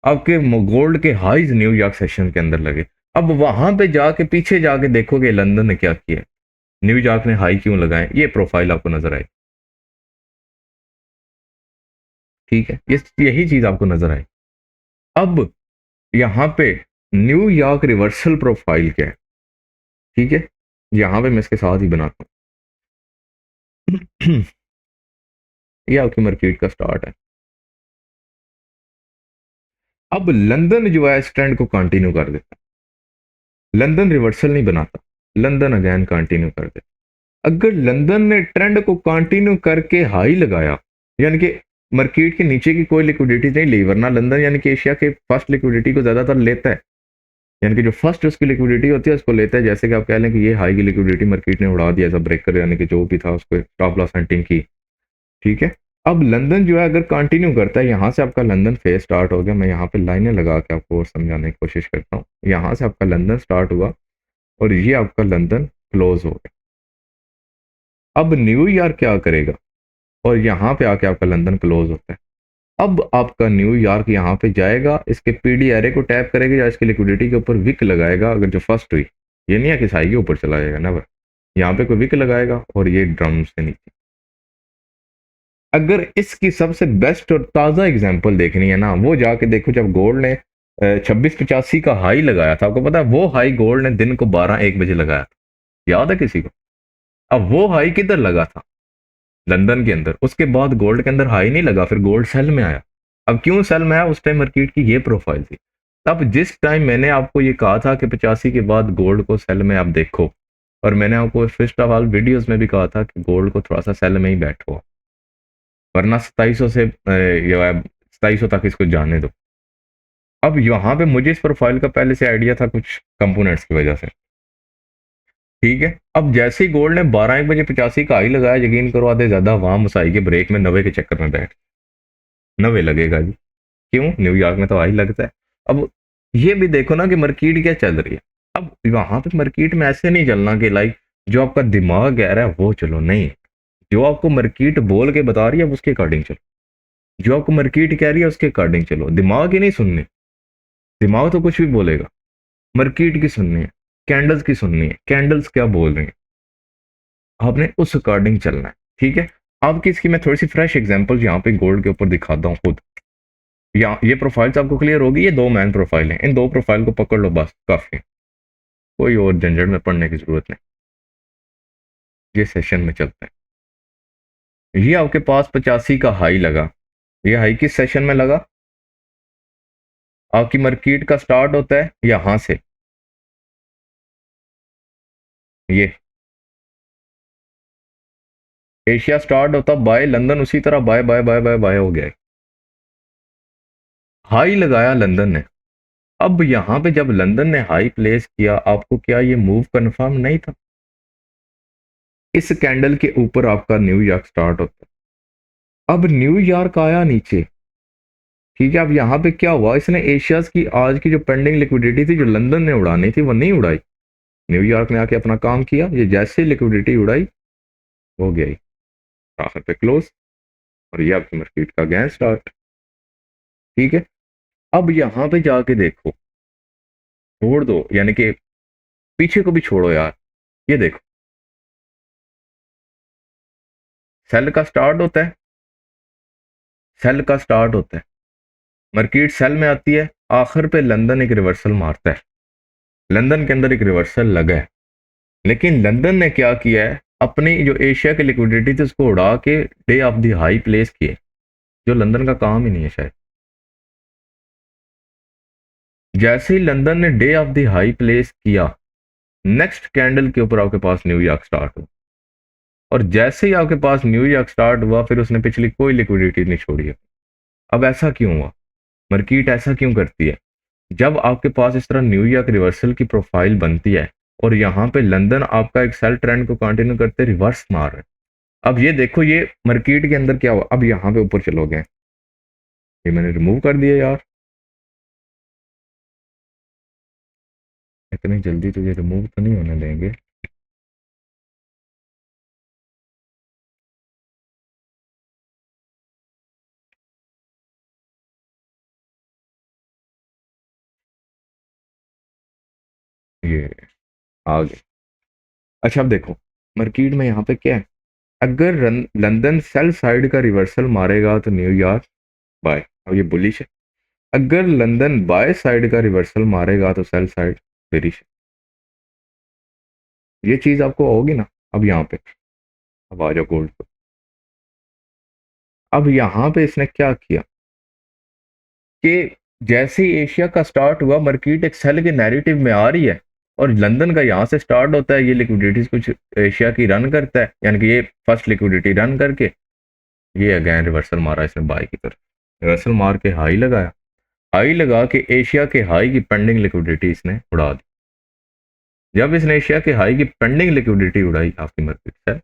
आपके गोल्ड के हाईज न्यूयॉर्क सेशन के अंदर लगे। अब वहां पे जाके पीछे जाके देखोगे लंदन ने क्या किया, न्यूयॉर्क ने हाई क्यों लगाए, ये प्रोफाइल आपको नजर आए, ठीक है, यही चीज आपको नजर आए। अब यहाँ पे न्यूयॉर्क रिवर्सल प्रोफाइल क्या है, ठीक है, यहाँ पे मैं इसके साथ ही बनाता हूँ। ये आपकी मार्केट का स्टार्ट है। अब लंदन जो है इस ट्रेंड को कंटिन्यू कर देता है, लंदन रिवर्सल नहीं बनाता, लंदन अगेन कंटिन्यू कर देता। अगर लंदन ने ट्रेंड को कंटिन्यू करके हाई लगाया, यानी कि मार्केट के नीचे की कोई लिक्विडिटी नहीं ली, वरना लंदन यानी कि एशिया के फर्स्ट लिक्विडिटी को ज्यादातर लेता है, यानी कि जो फर्स्ट उसकी लिक्विडिटी होती है उसको लेता है। जैसे कि आप कह लें कि ये हाई की लिक्विडिटी मार्केट ने उड़ा दिया एज अ ब्रेकर, यानी कि जो भी था उसको स्टॉप लॉस हंटिंग की, ठीक है। अब लंदन जो है अगर कंटिन्यू करता है, यहाँ से आपका लंदन फेज स्टार्ट हो गया, मैं यहाँ पे लाइनें लगा के आपको और समझाने की कोशिश करता हूँ। यहाँ से आपका लंदन स्टार्ट हुआ और ये आपका लंदन क्लोज हो गया। अब न्यूयॉर्क क्या करेगा, और यहाँ पे आके आपका लंदन क्लोज होता है, अब आपका न्यूयॉर्क यहाँ पे जाएगा, इसके पीडी एरे को टैप करेगा या इसकी लिक्विडिटी के ऊपर विक लगाएगा अगर जो फर्स्ट हुई। ये नहीं है कि साई के ऊपर चला जाएगा, नेवर। यहाँ पे कोई विक लगाएगा और ये ड्रम से नीचे। अगर इसकी सबसे बेस्ट और ताज़ा एग्जांपल देखनी है ना, वो जाके देखो जब गोल्ड ने 2685 का हाई लगाया था। आपको पता है वो हाई गोल्ड ने दिन को 12-1 बजे लगाया था, याद है किसी को? अब वो हाई किधर लगा था? लंदन के अंदर। उसके बाद गोल्ड के अंदर हाई नहीं लगा, फिर गोल्ड सेल में आया। अब क्यों सेल में आया? उस टाइम मार्केट की ये प्रोफाइल थी। तब जिस टाइम मैंने आपको ये कहा था कि 85 के बाद गोल्ड को सेल में आप देखो, और मैंने आपको फर्स्ट ऑफ ऑल वीडियोस में भी कहा था कि गोल्ड को थोड़ा सा सेल में ही बैठो, वरना 2700 से 2700 तक इसको जाने दो। अब यहाँ पे मुझे इस प्रोफाइल का पहले से आइडिया था कुछ कंपोनेंट्स की वजह से, ठीक है। अब जैसे ही गोल्ड ने 12-1 बजे 85 का हाई लगाया, यकीन करो आधे ज्यादा वहां मसाई के ब्रेक में 90 के चक्कर में बैठ, 90 लगेगा जी। क्यों? न्यूयॉर्क में तो हाई लगता है। अब ये भी देखो ना कि मार्केट क्या चल रही है। अब वहां पे मार्केट में ऐसे नहीं चलना कि लाइक जो आपका दिमाग कह रहा है वो चलो, नहीं। जो आपको मार्केट बोल के बता रही है उसके अकॉर्डिंग चलो, जो आपको मार्केट कह रही है उसके अकॉर्डिंग चलो। दिमाग ही नहीं सुननी, दिमाग तो कुछ भी बोलेगा। मार्केट की सुननी है, कैंडल्स की सुननी है, कैंडल्स क्या बोल रही है, आपने उस अकॉर्डिंग चलना है, ठीक है। आपकी इसकी मैं थोड़ी सी फ्रेश एग्जांपल यहाँ पे गोल्ड के ऊपर दिखाता हूँ खुद। यहाँ ये प्रोफाइल्स आपको क्लियर होगी, ये दो मैन प्रोफाइल हैं, इन दो प्रोफाइल को पकड़ लो बस, काफी है। कोई और झंझट में पढ़ने की जरूरत नहीं। ये सेशन में चलते हैं। ये आपके पास 85 का हाई लगा। ये हाई किस सेशन में लगा? आपकी मार्केट का स्टार्ट होता है यहां से, ये एशिया स्टार्ट होता बाय, लंदन उसी तरह buy buy buy buy buy हो गया। हाई लगाया लंदन ने। अब यहां पे जब लंदन ने हाई प्लेस किया, आपको क्या ये मूव कंफर्म नहीं था? इस कैंडल के ऊपर आपका न्यूयॉर्क स्टार्ट होता है। अब न्यूयॉर्क आया नीचे, ठीक है। अब यहां पे क्या हुआ? इसने एशियाज की आज की जो पेंडिंग लिक्विडिटी थी जो लंदन ने उड़ानी थी वो नहीं उड़ाई, न्यूयॉर्क ने आके अपना काम किया। ये जैसे लिक्विडिटी उड़ाई हो गई आखिर पे क्लोज, और ये आपकी मार्केट का गैन स्टार्ट, ठीक है। अब यहां पे जाके देखो, छोड़ दो यानी कि पीछे को भी छोड़ो यार, ये देखो सेल का स्टार्ट होता है, सेल का स्टार्ट होता है, मार्केट सेल में आती है, आखिर पे लंदन एक रिवर्सल मारता है। लंदन के अंदर एक रिवर्सल लगा है, लेकिन लंदन ने क्या किया है? अपनी जो एशिया की लिक्विडिटी थी उसको उड़ा के day of the high place किए, जो लंदन का काम ही नहीं है शायद। जैसे ही लंदन ने day of the high place किया, नेक्स्ट कैंडल के ऊपर आपके पास न्यूयॉर्क स्टार्ट हुआ, और जैसे ही आपके पास न्यूयॉर्क स्टार्ट हुआ फिर उसने पिछली कोई लिक्विडिटी नहीं छोड़ी है। अब ऐसा क्यों हुआ? मार्केट ऐसा क्यों करती है? जब आपके पास इस तरह न्यूयॉर्क रिवर्सल की प्रोफाइल बनती है और यहाँ पे लंदन आपका एक सेल ट्रेंड को कंटिन्यू करते रिवर्स मार रहा है। अब ये देखो ये मार्केट के अंदर क्या हुआ, अब यहाँ पे ऊपर चलोगे, ये मैंने रिमूव कर दिया यार, इतनी जल्दी तो ये रिमूव तो नहीं होने देंगे। ये आ गए। अच्छा अब देखो मार्केट में यहाँ पे क्या है, अगर लंदन सेल साइड का रिवर्सल मारेगा तो न्यूयॉर्क बाय, अब ये बुलिश है। अगर लंदन बाय साइड का रिवर्सल मारेगा तो सेल साइड बेरिश है। ये चीज आपको होगी ना। अब यहाँ पे अब आ जाओ गोल्ड पे। अब यहाँ पे इसने क्या किया कि जैसे ही एशिया का स्टार्ट हुआ, मार्केट एक सेल के नैरेटिव में आ रही है, और लंदन का यहाँ से स्टार्ट होता है, ये लिक्विडिटीज कुछ एशिया की रन करता है, यानी कि ये फर्स्ट लिक्विडिटी रन करके ये अगेन रिवर्सल मारा इसने बाय की तरफ, रिवर्सल मार के हाई लगाया, हाई लगा के एशिया के हाई की पेंडिंग लिक्विडिटी इसने उड़ा दी। जब इसने एशिया के हाई की पेंडिंग लिक्विडिटी उड़ाई आपकी मार्केट से,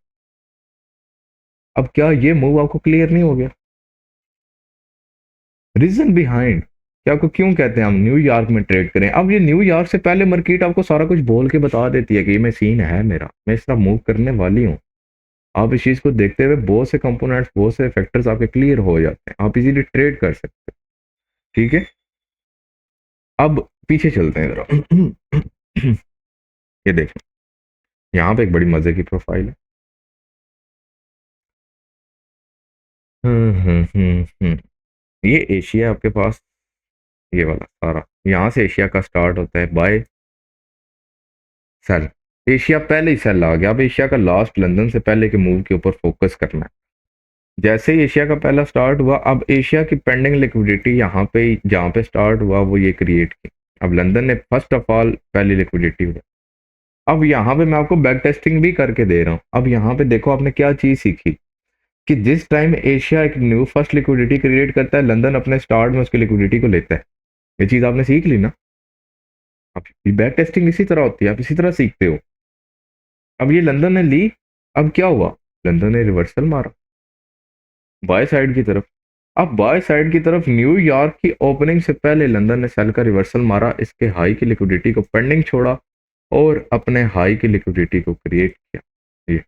अब क्या ये मूव आपको क्लियर नहीं हो गया? रीजन बिहाइंड क्या, आपको क्यों कहते हैं हम न्यूयॉर्क में ट्रेड करें? अब ये न्यूयॉर्क से पहले मार्केट आपको सारा कुछ बोल के बता देती है कि ये मैं सीन है मेरा, मैं इस तरह मूव करने वाली हूँ। आप इस चीज को देखते हुए बहुत से कंपोनेंट्स, बहुत से फैक्टर्स आपके क्लियर हो जाते हैं, आप इजीली ट्रेड कर सकते हैं। ठीक है, अब पीछे चलते हैं जरा। ये देखो, यहाँ पे एक बड़ी मजे की प्रोफाइल है। ये एशिया आपके पास, ये वाला सारा यहाँ से एशिया का स्टार्ट होता है बाय सेल। एशिया पहले ही सेल आ गया। अब एशिया का लास्ट लंदन से पहले के मूव के ऊपर फोकस करना है। जैसे ही एशिया का पहला स्टार्ट हुआ, अब एशिया की पेंडिंग लिक्विडिटी यहाँ पे जहाँ पे स्टार्ट हुआ वो ये क्रिएट की। अब लंदन ने फर्स्ट ऑफ ऑल पहली लिक्विडिटी हुआ। अब यहाँ पे मैं आपको बैक टेस्टिंग भी करके दे रहा हूँ। अब यहाँ पे देखो आपने क्या चीज सीखी कि जिस टाइम एशिया एक न्यू फर्स्ट लिक्विडिटी क्रिएट करता है, लंदन अपने स्टार्ट में उसकी लिक्विडिटी को लेता है। ये चीज आपने सीख ली ना। अब बैक टेस्टिंग इसी तरह होती है, आप इसी तरह सीखते हो। अब ये लंदन ने ली, अब क्या हुआ, लंदन ने रिवर्सल मारा बाय साइड की तरफ। अब बाय साइड की तरफ न्यूयॉर्क की ओपनिंग से पहले लंदन ने सेल का रिवर्सल मारा, इसके हाई की लिक्विडिटी को पेंडिंग छोड़ा और अपने हाई की लिक्विडिटी को क्रिएट किया। ये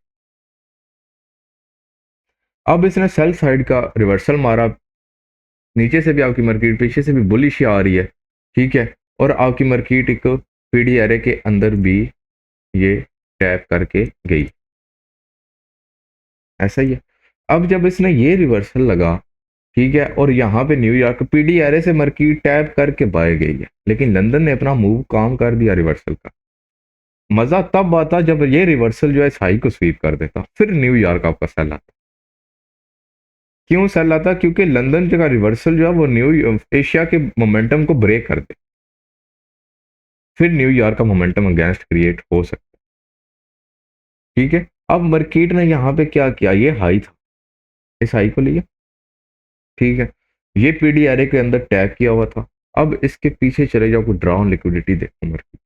अब इसने सेल साइड का रिवर्सल मारा, नीचे से भी आपकी मार्केट, पीछे से भी बुलिश आ रही है। ठीक है, और आपकी मार्केट एक पीडी एरे के अंदर भी ये टैप करके गई। ऐसा ही है। अब जब इसने ये रिवर्सल लगा, ठीक है, और यहाँ पे न्यूयॉर्क पीडी एरे से मार्केट टैप करके बाय गई है, लेकिन लंदन ने अपना मूव काम कर दिया रिवर्सल का। मजा तब आता जब ये रिवर्सल जो है इस हाई को स्वीप कर देता, फिर न्यूयॉर्क आपका सेल आता। क्यों सेल आता? क्योंकि लंदन का रिवर्सल जो है वो न्यू एशिया के मोमेंटम को ब्रेक कर दे, फिर न्यूयॉर्क का मोमेंटम अगेंस्ट क्रिएट हो सकता है। ठीक है, अब मार्केट ने यहाँ पे क्या किया, ये हाई था, इस हाई को लिया। ठीक है, ये पीडीआरए के अंदर टैग किया हुआ था। अब इसके पीछे चले जाओ, ड्रॉन लिक्विडिटी देखो मार्केट,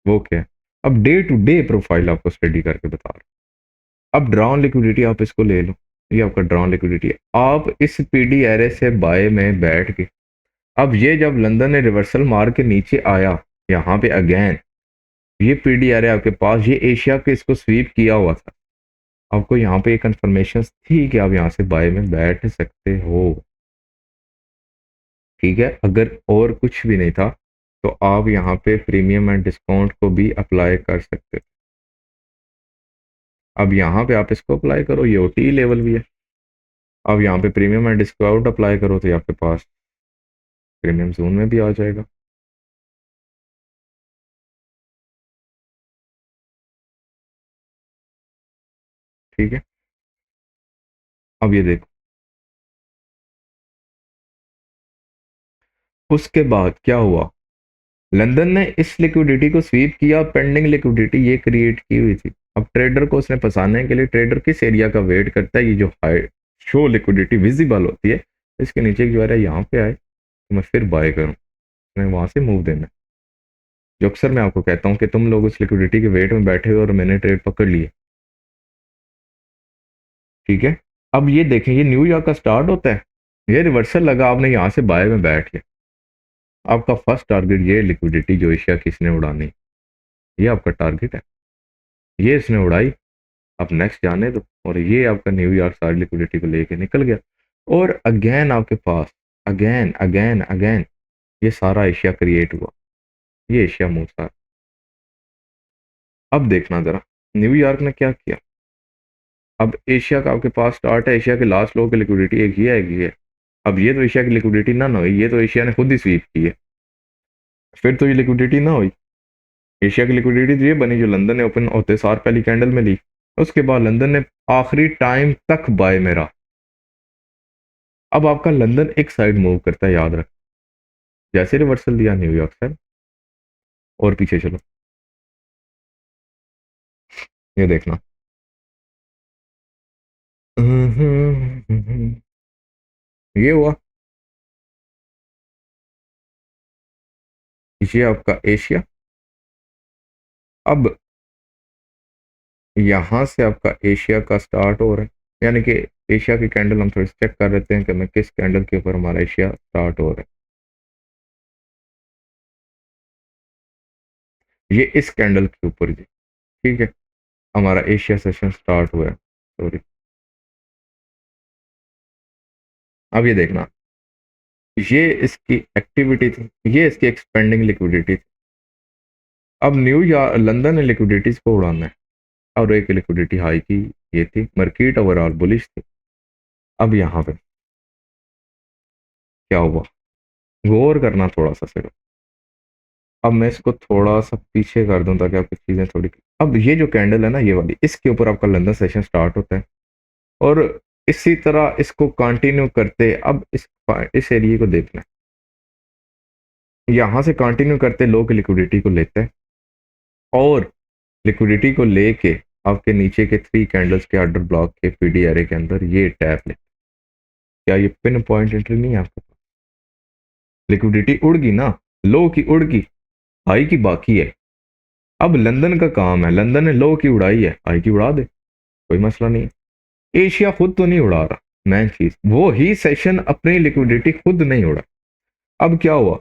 वो क्या है। अब डे टू डे प्रोफाइल आपको स्टडी करके बता रहा हूं। अब ड्रॉन लिक्विडिटी आप इसको ले लो, ये आपका ड्रॉन लिक्विडिटी है। आप इस पीडीआरए से बाय में बैठ के, अब ये जब लंदन ने रिवर्सल मार के नीचे आया यहाँ पे अगेन, ये पीडीआरए आपके पास, ये एशिया के इसको स्वीप किया हुआ था। आपको यहाँ पे एक कंफर्मेशन थी कि आप यहाँ से बाय में बैठ सकते हो। ठीक है, अगर और कुछ भी नहीं था तो आप यहाँ पे प्रीमियम एंड डिस्काउंट को भी अप्लाई कर सकते हो। अब यहाँ पे आप इसको अप्लाई करो, ये ओटी लेवल भी है। अब यहाँ पे प्रीमियम एंड डिस्काउंट अप्लाई करो तो आपके पास प्रीमियम जोन में भी आ जाएगा। ठीक है, अब ये देखो, उसके बाद क्या हुआ, लंदन ने इस लिक्विडिटी को स्वीप किया, पेंडिंग लिक्विडिटी ये क्रिएट की हुई थी। अब ट्रेडर को उसने फंसाने के लिए, ट्रेडर किस एरिया का वेट करता है, ये जो हाई शो लिक्विडिटी विजिबल होती है, इसके नीचे जो है यहाँ पे आए तो मैं फिर बाय करूँ, मैं वहां से मूव देना। जो अक्सर मैं आपको कहता हूँ कि तुम लोग उस लिक्विडिटी के वेट में बैठे हो और मैंने ट्रेड पकड़ लिए। ठीक है, अब ये देखें, ये न्यूयॉर्क का स्टार्ट होता है, ये रिवर्सल लगा, आपने यहाँ से बाय में बैठ गया। आपका फर्स्ट टारगेट ये लिक्विडिटी जो एशिया की इसने उड़ानी, ये आपका टारगेट है। ये इसने उड़ाई, अब नेक्स्ट जाने दो, और ये आपका न्यूयॉर्क सारी लिक्विडिटी को लेके निकल गया। और अगेन आपके पास, अगेन अगेन अगेन ये सारा एशिया क्रिएट हुआ, ये एशिया मूव सारा। अब देखना जरा न्यूयॉर्क ने क्या किया। अब एशिया का आपके पास स्टार्ट है, एशिया के लास्ट लो की लिक्विडिटी एक ही है, एक ही है। अब ये तो एशिया की लिक्विडिटी ना हुई, ये तो एशिया ने खुद ही स्वीप की है, फिर तो ये लिक्विडिटी ना हुई। एशिया की लिक्विडिटी तो ये बनी जो लंदन ने ओपन होते सार पहली कैंडल में ली, उसके बाद लंदन ने आखिरी टाइम तक बाय में रहा। अब आपका लंदन एक साइड मूव करता है, याद रख, जैसे रिवर्सल दिया न्यूयॉर्क से, और पीछे चलो, ये देखना। ये हुआ, ये आपका एशिया। अब यहां से आपका एशिया का स्टार्ट हो रहा है, यानी कि एशिया की कैंडल हम थोड़ी चेक कर लेते हैं कि मैं किस कैंडल के ऊपर हमारा एशिया स्टार्ट हो रहा है। ये इस कैंडल के ऊपर जी, ठीक है, हमारा एशिया सेशन स्टार्ट हुआ है। सॉरी, अब ये देखना, ये इसकी एक्टिविटी थी, ये इसकी एक्सपेंडिंग लिक्विडिटी थी। अब न्यूयॉर्क लंदन ने लिक्विडिटीज को उड़ाना है, और एक लिक्विडिटी हाई की ये थी, मार्केट ओवरऑल बुलिश थी। अब यहाँ पे क्या हुआ, गौर करना थोड़ा सा सिर्फ। अब मैं इसको थोड़ा सा पीछे कर दूं ताकि आपकी चीजें थोड़ी, अब ये जो कैंडल है ना ये वाली, इसके ऊपर आपका लंदन सेशन स्टार्ट होता है, और इसी तरह इसको कंटिन्यू करते, अब इस एरिया को देखना है, यहाँ से कंटिन्यू करते लो की लिक्विडिटी को लेते हैं, और लिक्विडिटी को लेके आपके नीचे के 3 कैंडल्स के ऑर्डर ब्लॉक के पीडी एरे के अंदर ये टैप ले। क्या ये पिन पॉइंट एंट्री नहीं है आपके पास? लिक्विडिटी उड़ गई ना, लो की उड़ गई, हाई की बाकी है। अब लंदन का काम है, लंदन ने लो की उड़ाई है, हाई की उड़ा दे, कोई मसला नहीं है। एशिया खुद तो नहीं उड़ा रहा, मेन चीज वो ही सेशन अपनी लिक्विडिटी खुद नहीं उड़ा। अब क्या हुआ,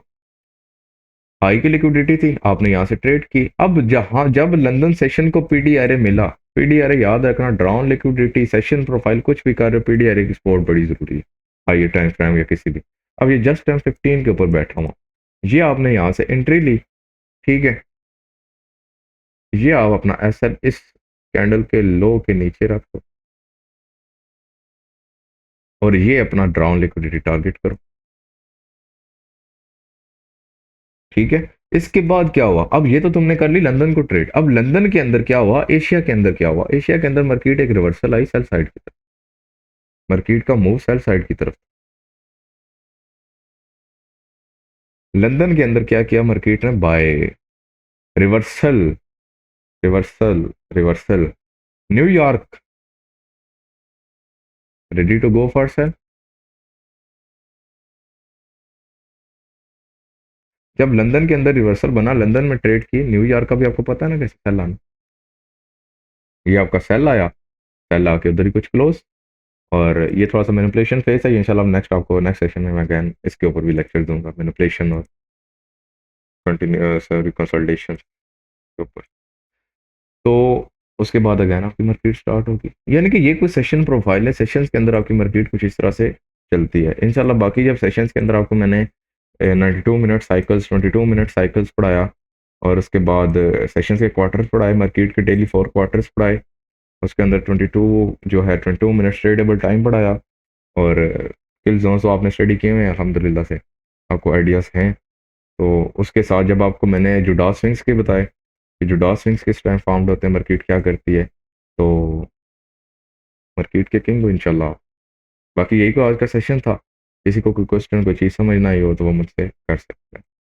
हाई की लिक्विडिटी थी, आपने यहां से ट्रेड की। अब जब लंदन सेशन को पीडी एरे मिला, पीडी एरे याद रखना, ड्राउन लिक्विडिटी, सेशन प्रोफाइल, कुछ भी कर रहे हो, पीडी एरे की सपोर्ट बड़ी जरूरी है, हाई टाइम फ्रेम या किसी भी। अब ये जस्ट टाइम 15 के ऊपर बैठा हुआ, ये आपने यहाँ से एंट्री ली, ठीक है, ये आप अपना एसएल इस कैंडल के लो के नीचे रख दो, और ये अपना ड्राउन लिक्विडिटी टारगेट करो, ठीक है। इसके बाद क्या हुआ, अब ये तो तुमने कर ली लंदन को ट्रेड, अब लंदन के अंदर क्या हुआ, एशिया के अंदर क्या हुआ, एशिया के अंदर मार्केट एक रिवर्सल आई सेल साइड की तरफ, मार्केट का मूव सेल साइड की तरफ। लंदन के अंदर क्या किया मार्केट ने, buy, reversal, reversal, reversal. New York ready to go for sell. जब लंदन के अंदर रिवर्सल बना, लंदन में ट्रेड की, न्यूयॉर्क का भी आपको पता है ना कैसे सेल आना, ये आपका सेल आया, सेल आके उधर ही कुछ क्लोज, और ये थोड़ा सा मैनिपुलेशन फेस है, ये इंशाल्लाह नेक्स्ट आपको नेक्स्ट सेशन में मैं अगेन इसके ऊपर भी लेक्चर दूंगा, मैनिपुलेशन और कंटिन्यू सॉरी कंसल्टेशन के ऊपर। तो उसके बाद अगेन आपकी मार्केट स्टार्ट होगी, यानी कि ये कुछ सेशन प्रोफाइल है, सेशंस के अंदर आपकी मार्केट कुछ इस तरह से चलती है इंशाल्लाह। बाकी जब सेशंस के अंदर आपको मैंने 92 मिनट साइकिल्स, 22 मिनट साइकिल्स पढ़ाया, और उसके बाद सेशंस के क्वार्टर्स पढ़ाए, मार्केट के डेली 4 क्वार्टर्स पढ़ाए, उसके अंदर 22 जो है 22 मिनट ट्रेडेबल टाइम पढ़ाया, और किल जोन तो आपने स्टडी किए हुए हैं अल्हम्दुलिल्लाह से, आपको आइडियाज़ हैं। तो उसके साथ जब आपको मैंने जुडा स्विंग्स के बताए कि जुडा स्विंग्स किस टाइम फार्म्ड होते हैं, मार्केट क्या करती है, तो मार्केट के किंग हो इंशाल्लाह। बाकी यही को आज का सेशन था, किसी को कोई क्वेश्चन कोई चीज़ समझ ना आई हो तो वो मुझसे कर सकते हैं।